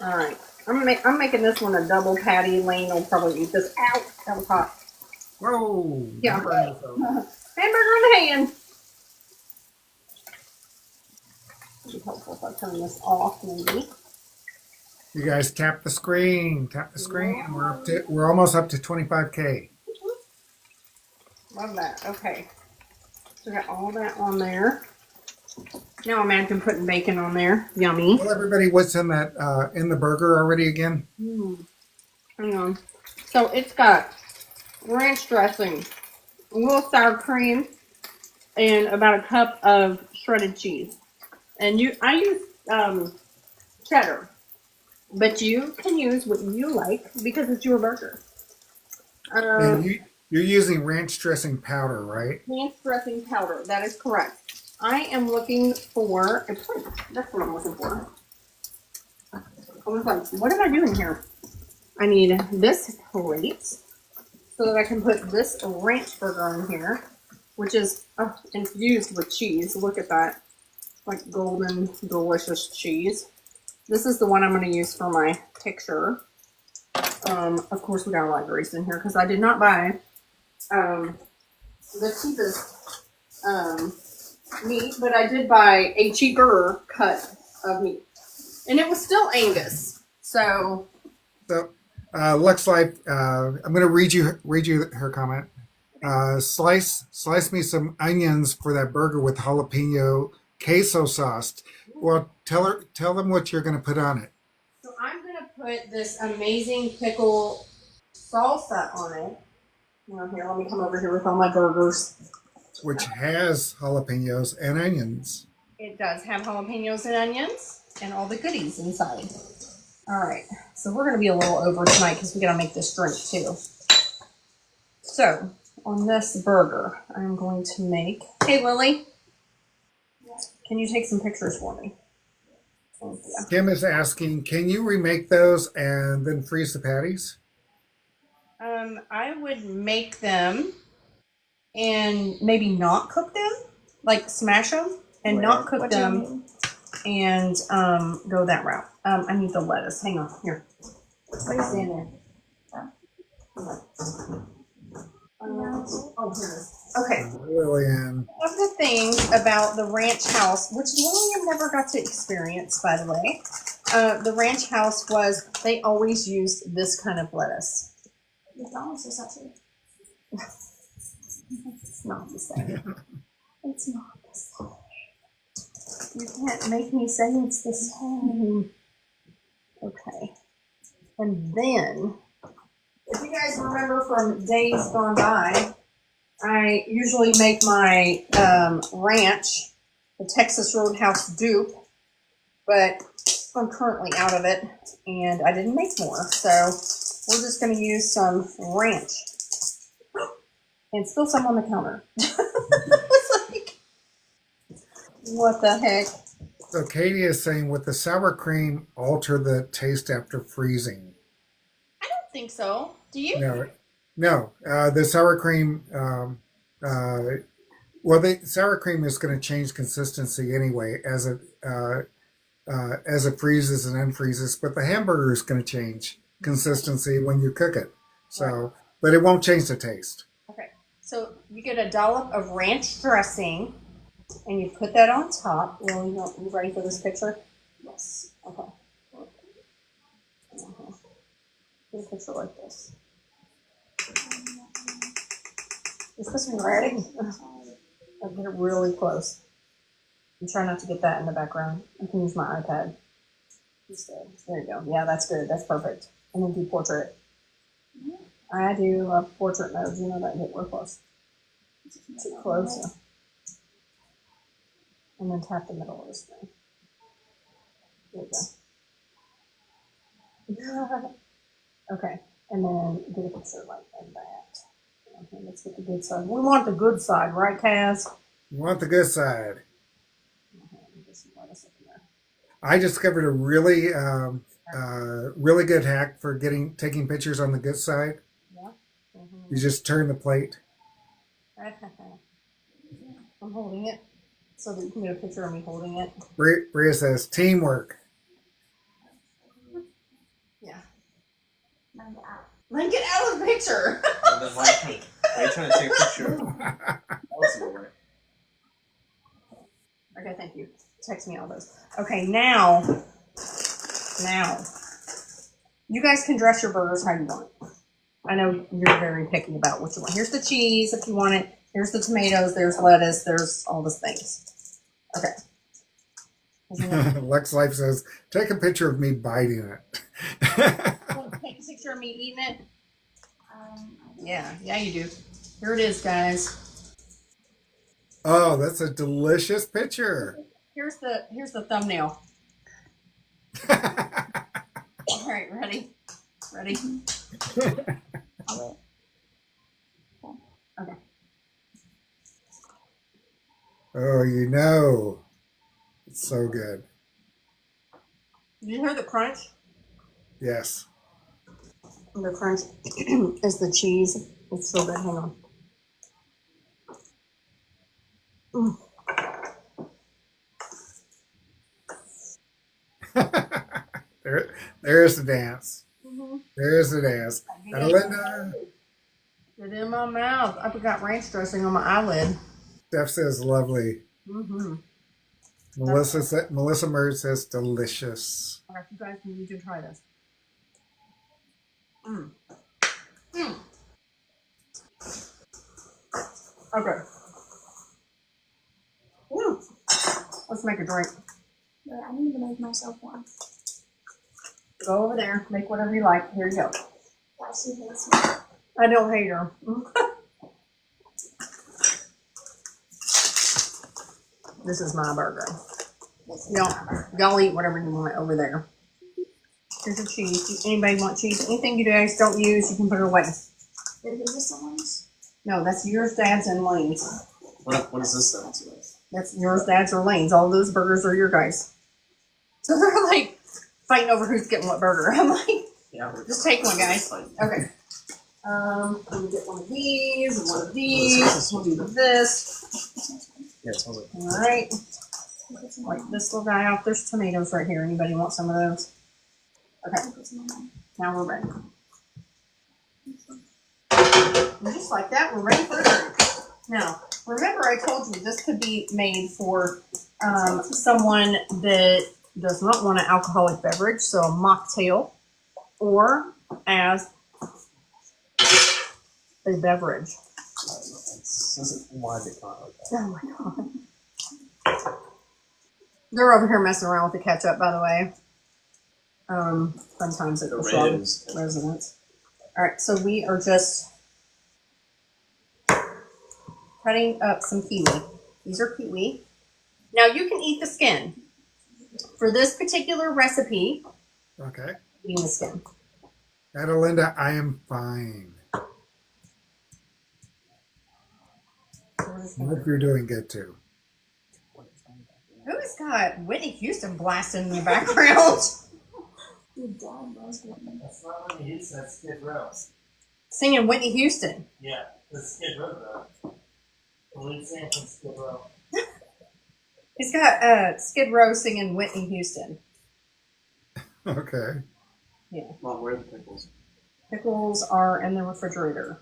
All right. I'm making this one a double patty. Lane will probably eat this. Ow! That was hot. Whoa! Yeah. Don't burn yourself. Hamburger in the hand. It'd be helpful if I turn this off, maybe. You guys tap the screen. We're almost up to 25K. Love that. Okay. So got all that on there. Now imagine putting bacon on there. Yummy. Tell everybody what's in that in the burger already again. Hang on. So it's got ranch dressing, a little sour cream, and about a cup of shredded cheese. And I use cheddar, but you can use what you like because it's your burger. And you're using ranch dressing powder, right? Ranch dressing powder. That is correct. I am looking for a plate. That's what I'm looking for. What am I doing here? I need this plate so that I can put this ranch burger in here, which is infused with cheese. Look at that. Like golden, delicious cheese. This is the one I'm going to use for my picture. Of course, we got a lot of grease in here because I did not buy the cheapest meat, but I did buy a cheaper cut of meat, and it was still Angus. So Lux Life, I'm going to read you her comment. Slice me some onions for that burger with jalapeno queso sauce. Well, tell them what you're going to put on it. So I'm going to put this amazing pickle salsa on it. Well, here, let me come over here with all my burgers. Which has jalapenos and onions. It does have jalapenos and onions and all the goodies inside. All right, so we're going to be a little over tonight because we got to make this drink too. So on this burger, I'm going to make. Hey, Lily, can you take some pictures for me? Thank you. Kim is asking, can you remake those and then freeze the patties? I would make them and maybe not cook them, like smash them and not cook What do you them, mean? and go that route. I need the lettuce. Hang on, here. What is in there? Oh, here it is. Okay. Lillian. One of the things about the ranch house, which Lillian never got to experience, by the way, the ranch house was they always used this kind of lettuce. McDonald's is actually. It's not the same. It's not the same. You can't make me say it's the same. Okay. And then, if you guys remember from days gone by, I usually make my ranch, the Texas Roadhouse dupe, but I'm currently out of it, and I didn't make more, so we're just going to use some ranch. And spill some on the counter. It's like, what the heck? So Katie is saying, would the sour cream alter the taste after freezing? I don't think so. Do you? No. The sour cream, the sour cream is going to change consistency anyway as it freezes and unfreezes. But the hamburger is going to change consistency when you cook it. So, but it won't change the taste. Okay. So you get a dollop of ranch dressing, and you put that on top. Well, you ready for this picture? Yes. Okay. Get a picture like this. You're supposed to be ready. I'll get it really close. And try not to get that in the background. I can use my iPad instead. There you go. Yeah, that's good. That's perfect. And then do portrait. I do love portrait mode. You know that get real close. Too close. And then tap the middle of this thing. There you go. Okay. And then get a picture like that. Okay, let's get the good side. We want the good side, right, Kaz? You want the good side. Just let us up in there. I discovered a really, really good hack for taking pictures on the good side. Yeah. You just turn the plate. I'm holding it so that you can get a picture of me holding it. Bria says teamwork. Yeah. Mine get out. Then get out of the picture. And then why are you trying to take a picture? Okay, thank you. Text me all those. Okay, now, you guys can dress your burgers how you want. I know you're very picky about what you want. Here's the cheese if you want it. Here's the tomatoes. There's lettuce. There's all the things. Okay. Lex Life says, take a picture of me biting it. Want to take a picture of me eating it? Yeah, you do. Here it is, guys. Oh, that's a delicious picture. Here's the thumbnail. All right, ready? Ready? Okay. Oh, you know. It's so good. Did you hear the crunch? Yes. The crunch is the cheese. It's so good. Hang on. There's the dance. Mm-hmm. There's the dance. Linda. Get in my mouth. I forgot ranch dressing on my eyelid. Steph says lovely. Mm-hmm. Melissa Murray says delicious. All right, you guys need to try this. Okay. Woo. Let's make a drink. Wait, I need to make myself one. Go over there. Make whatever you like. Here you go. Yeah, she hates me. I don't hate her. This is my burger. Y'all eat whatever you want over there. Here's the cheese. Anybody want cheese? Anything you guys don't use, you can put it away. Is this someone's? No, that's yours, Dad's, and Lane's. What is this then? That's yours, Dad's, or Lane's. All those burgers are your guys. So they're like fighting over who's getting what burger. I'm like, Yeah. just take one, guys. Okay. Let me get one of these, and one of these. We'll do this. Yeah, it smells like. All right. Wipe this little guy off. There's tomatoes right here. Anybody want some of those? Okay. Now we're ready. And just like that, we're ready for a drink. Now, remember I told you this could be made for someone that does not want an alcoholic beverage, so a mocktail, or as a beverage. Why is it not like that? Oh my god. They're over here messing around with the ketchup, by the way. Sometimes it goes wrong with residents. Alright, so we are just cutting up some kiwi. These are kiwi. Now you can eat the skin. For this particular recipe, Okay. eating the skin. Adelinda, I am fine. I hope you're doing good too. Who's got Whitney Houston blasting in the background? That's not Whitney Houston, that's Skid Row. Singing Whitney Houston. Yeah, that's Skid Row though. The lead singer from Skid Row. He's got Skid Row singing Whitney Houston. Okay. Yeah. Mom, where are the pickles? Pickles are in the refrigerator.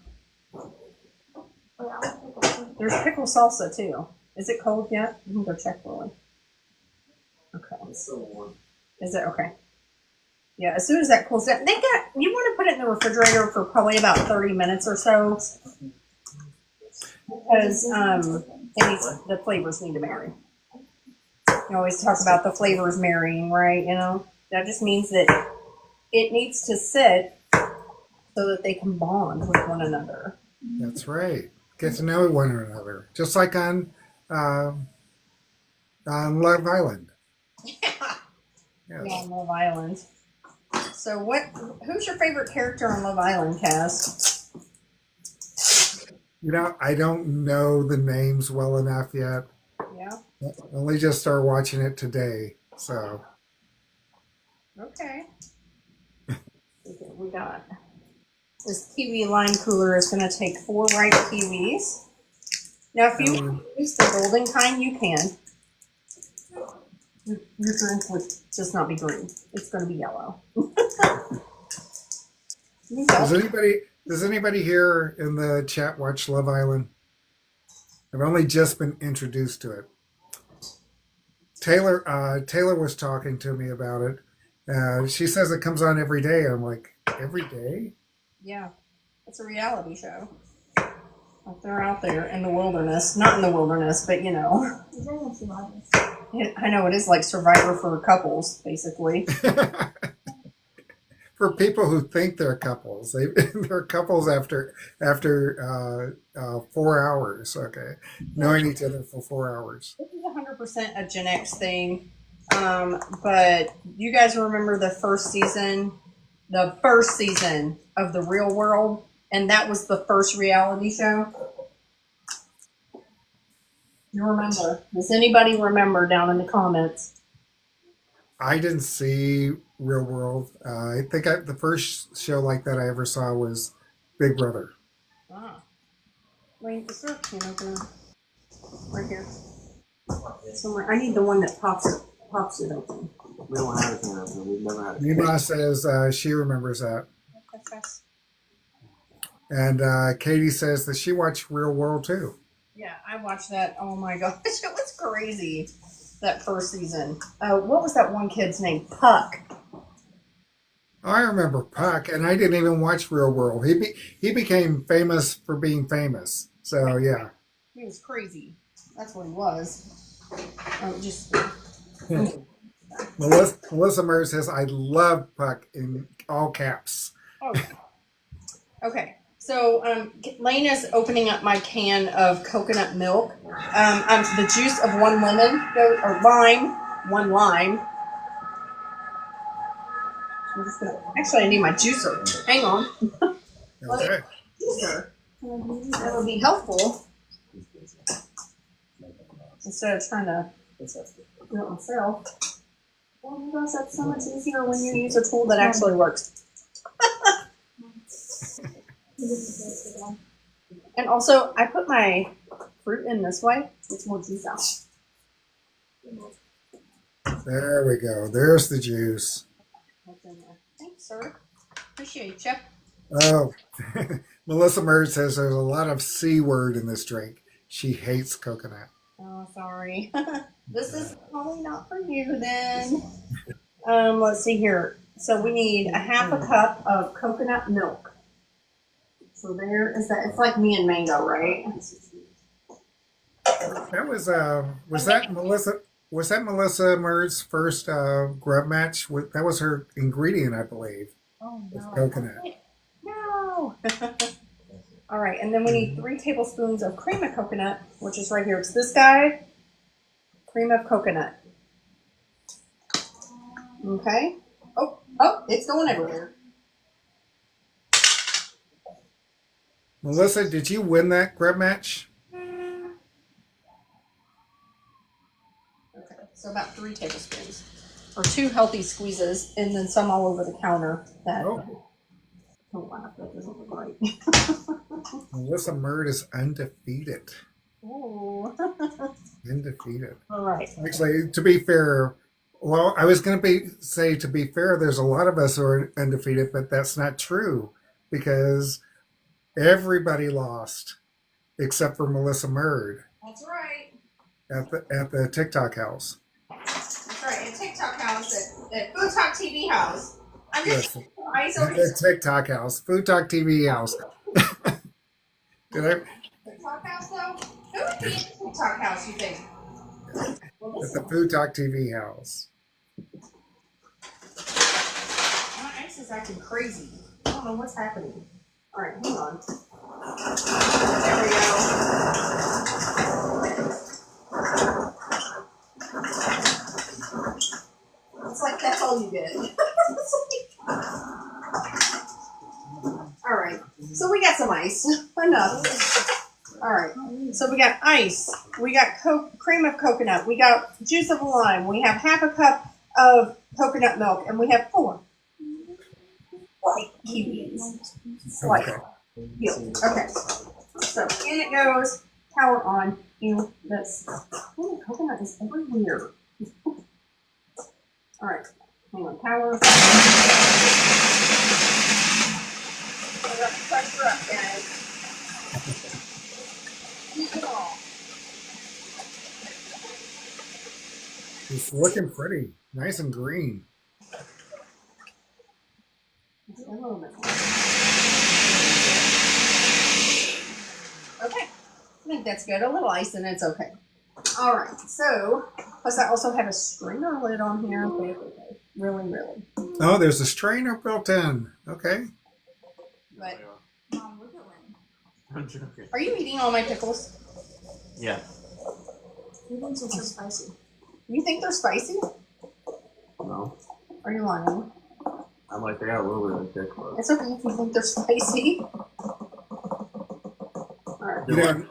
There's pickle salsa too. Is it cold yet? I'm gonna go check really. Okay. It's still warm. Is it okay? Yeah, as soon as that cools down, you want to put it in the refrigerator for probably about 30 minutes or so, because the flavors need to marry. You always talk about the flavors marrying, right? You know, that just means that it needs to sit so that they can bond with one another. That's right. Get to know one another, just like on Love Island. Yeah. Yes. Yeah, on Love Island. So who's your favorite character on Love Island, Cass? You know, I don't know the names well enough yet. Yeah? I only just started watching it today, so. Okay. Okay, we got this Kiwi Lime Cooler is going to take 4 ripe kiwis. Now, if you use the golden kind, you can. Your drink would just not be green. It's going to be yellow. Does anybody here in the chat watch Love Island? I've only just been introduced to it. Taylor was talking to me about it. She says it comes on every day. I'm like, every day? Yeah, it's a reality show. Like they're out there in the wilderness. Not in the wilderness, but you know. I know, it is like Survivor for couples, basically. For people who think they're couples, they're couples after 4 hours. Okay, knowing each other for 4 hours. This is 100% a Gen X thing, but you guys remember the first season of The Real World, and that was the first reality show. You remember? Does anybody remember down in the comments? I didn't see Real World. I think the first show like that I ever saw was Big Brother. Ah. Wait, is there a can opener? Right here. Somewhere. I need the one that pops it open. We don't have a can opener. We've never had a can. Nima says she remembers that. And Katie says that she watched Real World too. Yeah, I watched that. Oh my gosh, it was crazy. That first season. What was that one kid's name? Puck. I remember Puck, and I didn't even watch Real World. He became famous for being famous. So yeah, He was crazy. That's what he was. Melissa Murray says I love Puck in all caps. Okay. So Lane is opening up my can of coconut milk. The juice of 1 lemon or lime, 1 lime. I'm just gonna. Actually, I need my juicer. Hang on. Okay. Juicer. That would be helpful instead of trying to do it myself. Oh my gosh, that's so much easier when you use a tool that actually works. And also, I put my fruit in this way. It's more juice out. There we go. There's the juice. That's in there. Thanks, sir. Appreciate you. Oh, Melissa Murd says there's a lot of C word in this drink. She hates coconut. Oh, sorry. This is probably not for you then. Let's see here. So we need a half a cup of coconut milk. So there is that. It's like me and mango, right? That was that Melissa? Was that Melissa Murd's first grub match? That was her ingredient, I believe. Oh Was no. coconut. No. All right, and then we need 3 tablespoons of cream of coconut, which is right here. It's this guy. Cream of coconut. Okay. Oh, it's going everywhere. Melissa, did you win that grub match? Okay, so about 3 tablespoons. Or 2 healthy squeezes, and then some all over the counter that. Oh, Oh, wow, that doesn't look right. Melissa Murd is undefeated. Ooh. Undefeated. All right. Actually, to be fair, well, I was going to say to be fair, there's a lot of us who are undefeated, but that's not true because everybody lost except for Melissa Murd That's right. at the TikTok house. That's right. At TikTok house, at FoodtokTV house. I'm just Yes, ice at over the TikTok house, FoodtokTV house. Did I? TikTok house, though? Who would be in the TikTok house, you think? Well, At this the FoodtokTV house. my ice is acting crazy. I don't know what's happening. All right, hang on. There we go. It's like that's all you get. All right, so we got some ice. Enough. All right, so we got ice. We got cream of coconut. We got juice of a lime. We have half a cup of coconut milk, and we have 4 white kiwis. Slice. Okay, so in it goes. Tower on. Ew, this. Oh, coconut is everywhere. All right, hang on. Tower. I got the pressure up, guys. Keep it all. It's looking pretty. Nice and green. Just a little bit more. Okay, I think that's good. A little ice and it's okay. All right, so plus I also have a strainer lid on here. Okay. Really. Oh, there's a strainer built in. Okay. But Mom, look at Lynn. I'm joking. are you eating all my pickles? Yeah. He thinks it's so spicy. You think they're spicy? No. Are you lying? I'm like, they got a little bit of kick, but It's okay if you think they're spicy. All right. You know,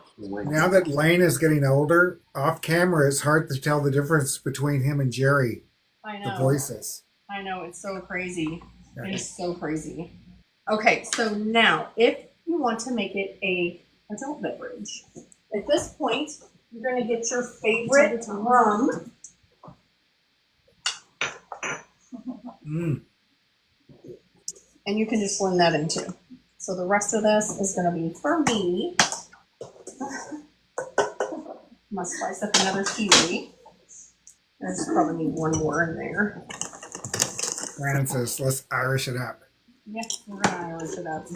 now that Lane is getting older, off camera, it's hard to tell the difference between him and Jerry, I the know. voices. I know, it's so crazy. Yeah. It is so crazy. Okay, so now if you want to make it a adult beverage, at this point, you're going to get your favorite rum. Mm. And you can just blend that in too. So the rest of this is going to be for me. I'm going to slice up another kiwi. There's probably need 1 more in there. Brandon says, let's Irish it up. Yeah, we're going to Irish it up.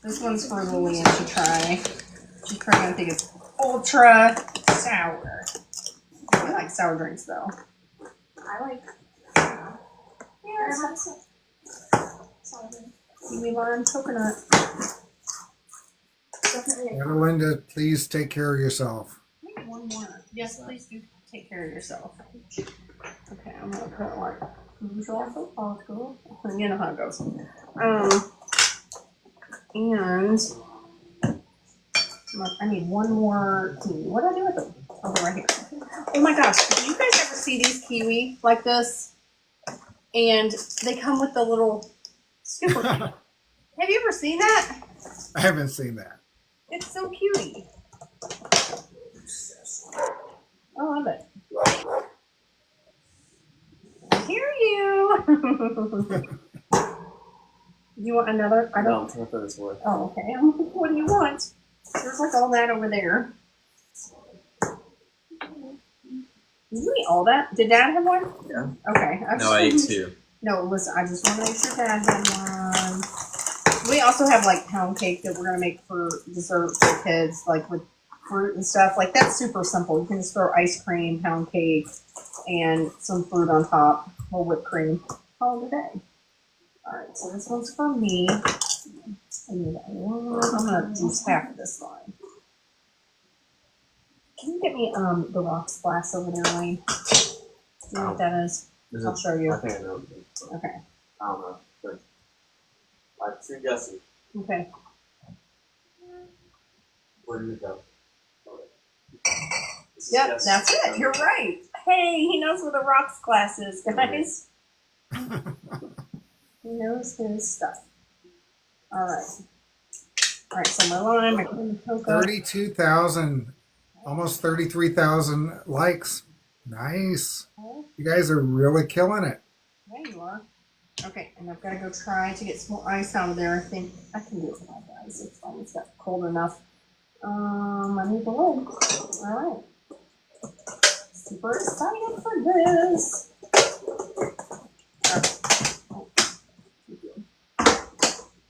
This one's for Lillian to try. She's probably going to think it's ultra sour. I like sour drinks though. I like. Yeah, Kiwi Lime Coconut. Definitely. Linda, please take care of yourself. Maybe 1 more. Yes, please do take care of yourself. Okay, I'm gonna put like usual football school. You know how it goes. And I need one more kiwi. What do I do with them? Oh, they're right here. Oh my gosh. Do you guys ever see these kiwi like this? And they come with the little scooper. Have you ever seen that? I haven't seen that. It's so cute. I love it. I hear you. You want another? I don't. No, for this one. Oh, okay. What do you want? There's like all that over there. Did you eat all that? Did Dad have one? Yeah. Okay. No, I ate two. No, listen. I just want to make sure Dad had one. We also have like pound cake that we're gonna make for dessert for kids, like with fruit and stuff. Like that's super simple. You can just throw ice cream, pound cake, and some fruit on top, or whipped cream. Call it a day. All right, so this one's for me. And I'm gonna use half of this line. Can you get me the rocks glass over there, Wayne? Do you know what that is? I'll show you. I think I know. Okay. I don't know. But I'm too guessing. Okay. Where did it go? Yep, that's it. You're right. Hey, he knows where the rocks glass is, guys. He knows his stuff. All right. All right, so my lime, my cocoa. 32,000, almost 33,000 likes. Nice. You guys are really killing it. There you are. Okay, and I've got to go try to get some more ice out of there. I think I can do it with my guys. It's fine. It's got cold enough. I need the lid. All right. Super excited for this.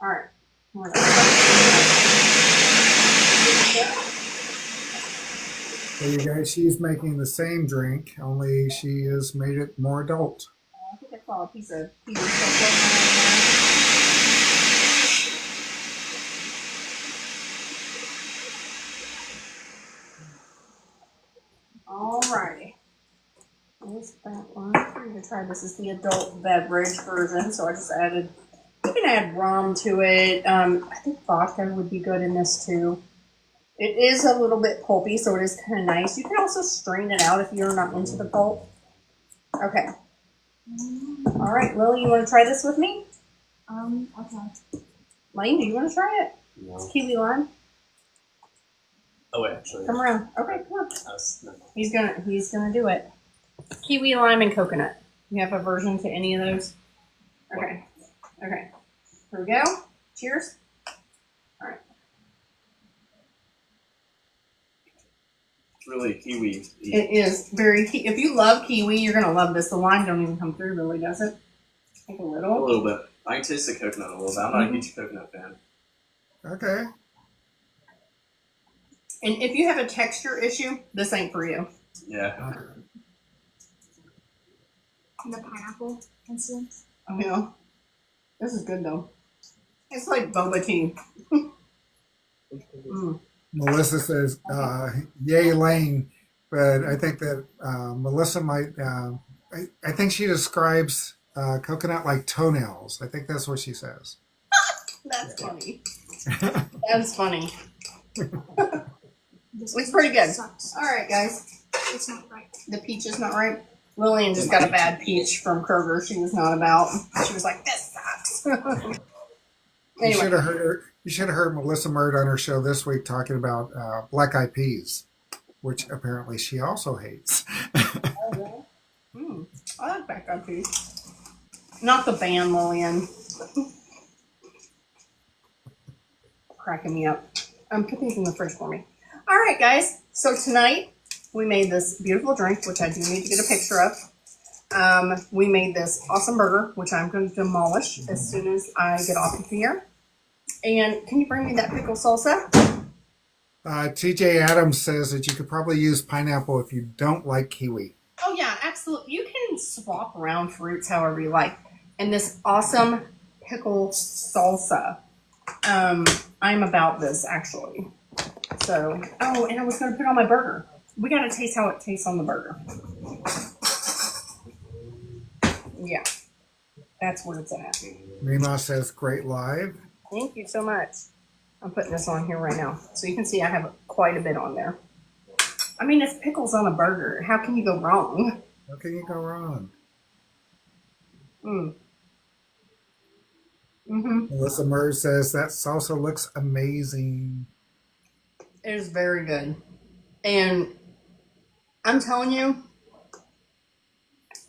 All right. So you guys, she's making the same drink, only she has made it more adult. I think I saw a piece of Kiwi Salsa. Alrighty. There's that one. I'm going to try this is the adult beverage version, so I just added, you can add rum to it. I think vodka would be good in this too. It is a little bit pulpy, so it is kind of nice. You can also strain it out if you're not into the pulp. Okay. All right, Lily, you want to try this with me? Okay. Lane, do you want to try it? No. It's Kiwi Lime. Oh, wait, actually. Come around. Okay, come on. No. He's gonna do it. Kiwi Lime and coconut. You have a version to any of those? Okay. Okay. Here we go. Cheers. All right. It's really kiwi. It is very. If you love kiwi, you're gonna love this. The lime don't even come through, really, does it? Like a A little. little bit. I can taste the coconut a little bit. I'm not a huge coconut fan. Okay. And if you have a texture issue, this ain't for you. Yeah. The pineapple instance. Oh yeah. This is good though. It's like boba tea. Mm. Melissa says, yay, Lane. But I think that Melissa might, I think she describes coconut like toenails. I think that's what she says. That's funny. That's funny. This It's pretty good. Sucks. All right, guys. It's not right. The peach is not right. Lillian just got a bad peach from Kroger. She was not about. She was like, "This sucks." You Anyway, should have heard her. You should have heard Melissa Murd on her show this week talking about black eyed peas, which apparently she also hates. I like black eyed peas. Not the band, Lillian. Cracking me up. Put these in the fridge for me. All right, guys. So tonight we made this beautiful drink, which I do need to get a picture of. We made this awesome burger, which I'm going to demolish as soon as I get off of here. And can you bring me that pickle salsa? TJ Adams says that you could probably use pineapple if you don't like kiwi. Oh yeah, absolutely. You can swap around fruits however you like. And this awesome pickle salsa. I'm about this actually. So, oh, and I was going to put it on my burger. We got to taste how it tastes on the burger. Yeah, that's where it's at. Rima says great live. Thank you so much. I'm putting this on here right now. So you can see I have quite a bit on there. I mean, it's pickles on a burger. How can you go wrong? How can you go wrong? Melissa Murray says that salsa looks amazing. It is very good. And I'm telling you,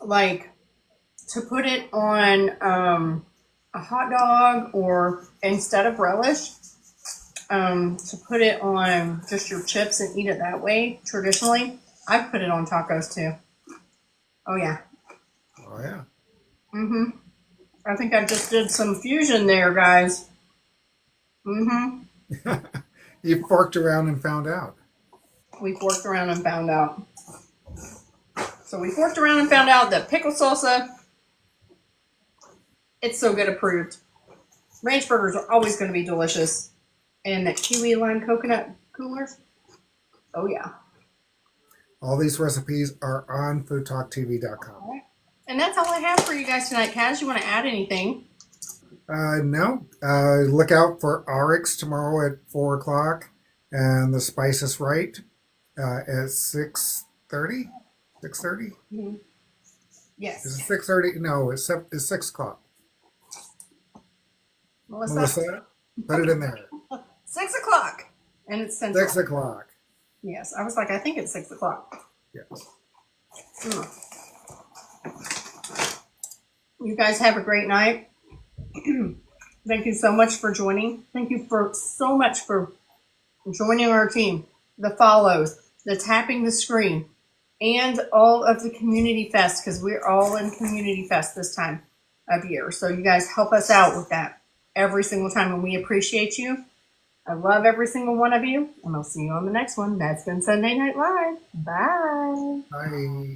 like, to put it on a hot dog, or instead of relish, to put it on just your chips and eat it that way, traditionally, I've put it on tacos too. Oh, yeah. Oh, yeah. I think I just did some fusion there, guys. You forked around and found out. We forked around and found out. So we forked around and found out that pickle salsa, it's so good approved. Ranch burgers are always going to be delicious. And that Kiwi Lime Coconut Cooler, oh yeah. All these recipes are on FoodtokTV.com. And that's all I have for you guys tonight. Kaz, you want to add anything? No. Look out for RX tomorrow at 4 o'clock. And The Spice is Right at 6:30? 6:30? Yes. Is it 6:30? No, it's 6 o'clock. Melissa, put it in there. 6 o'clock. And it's Central. 6 o'clock. Yes. I was like, I think it's 6 o'clock. Yes. You guys have a great night. Thank you so much for joining. Thank you so much for joining our team. The follows, the tapping the screen, and all of the Community Fest, because we're all in Community Fest this time of year. So you guys help us out with that every single time, and we appreciate you. I love every single one of you, and I'll see you on the next one. That's been Sunday Night Live. Bye. Bye.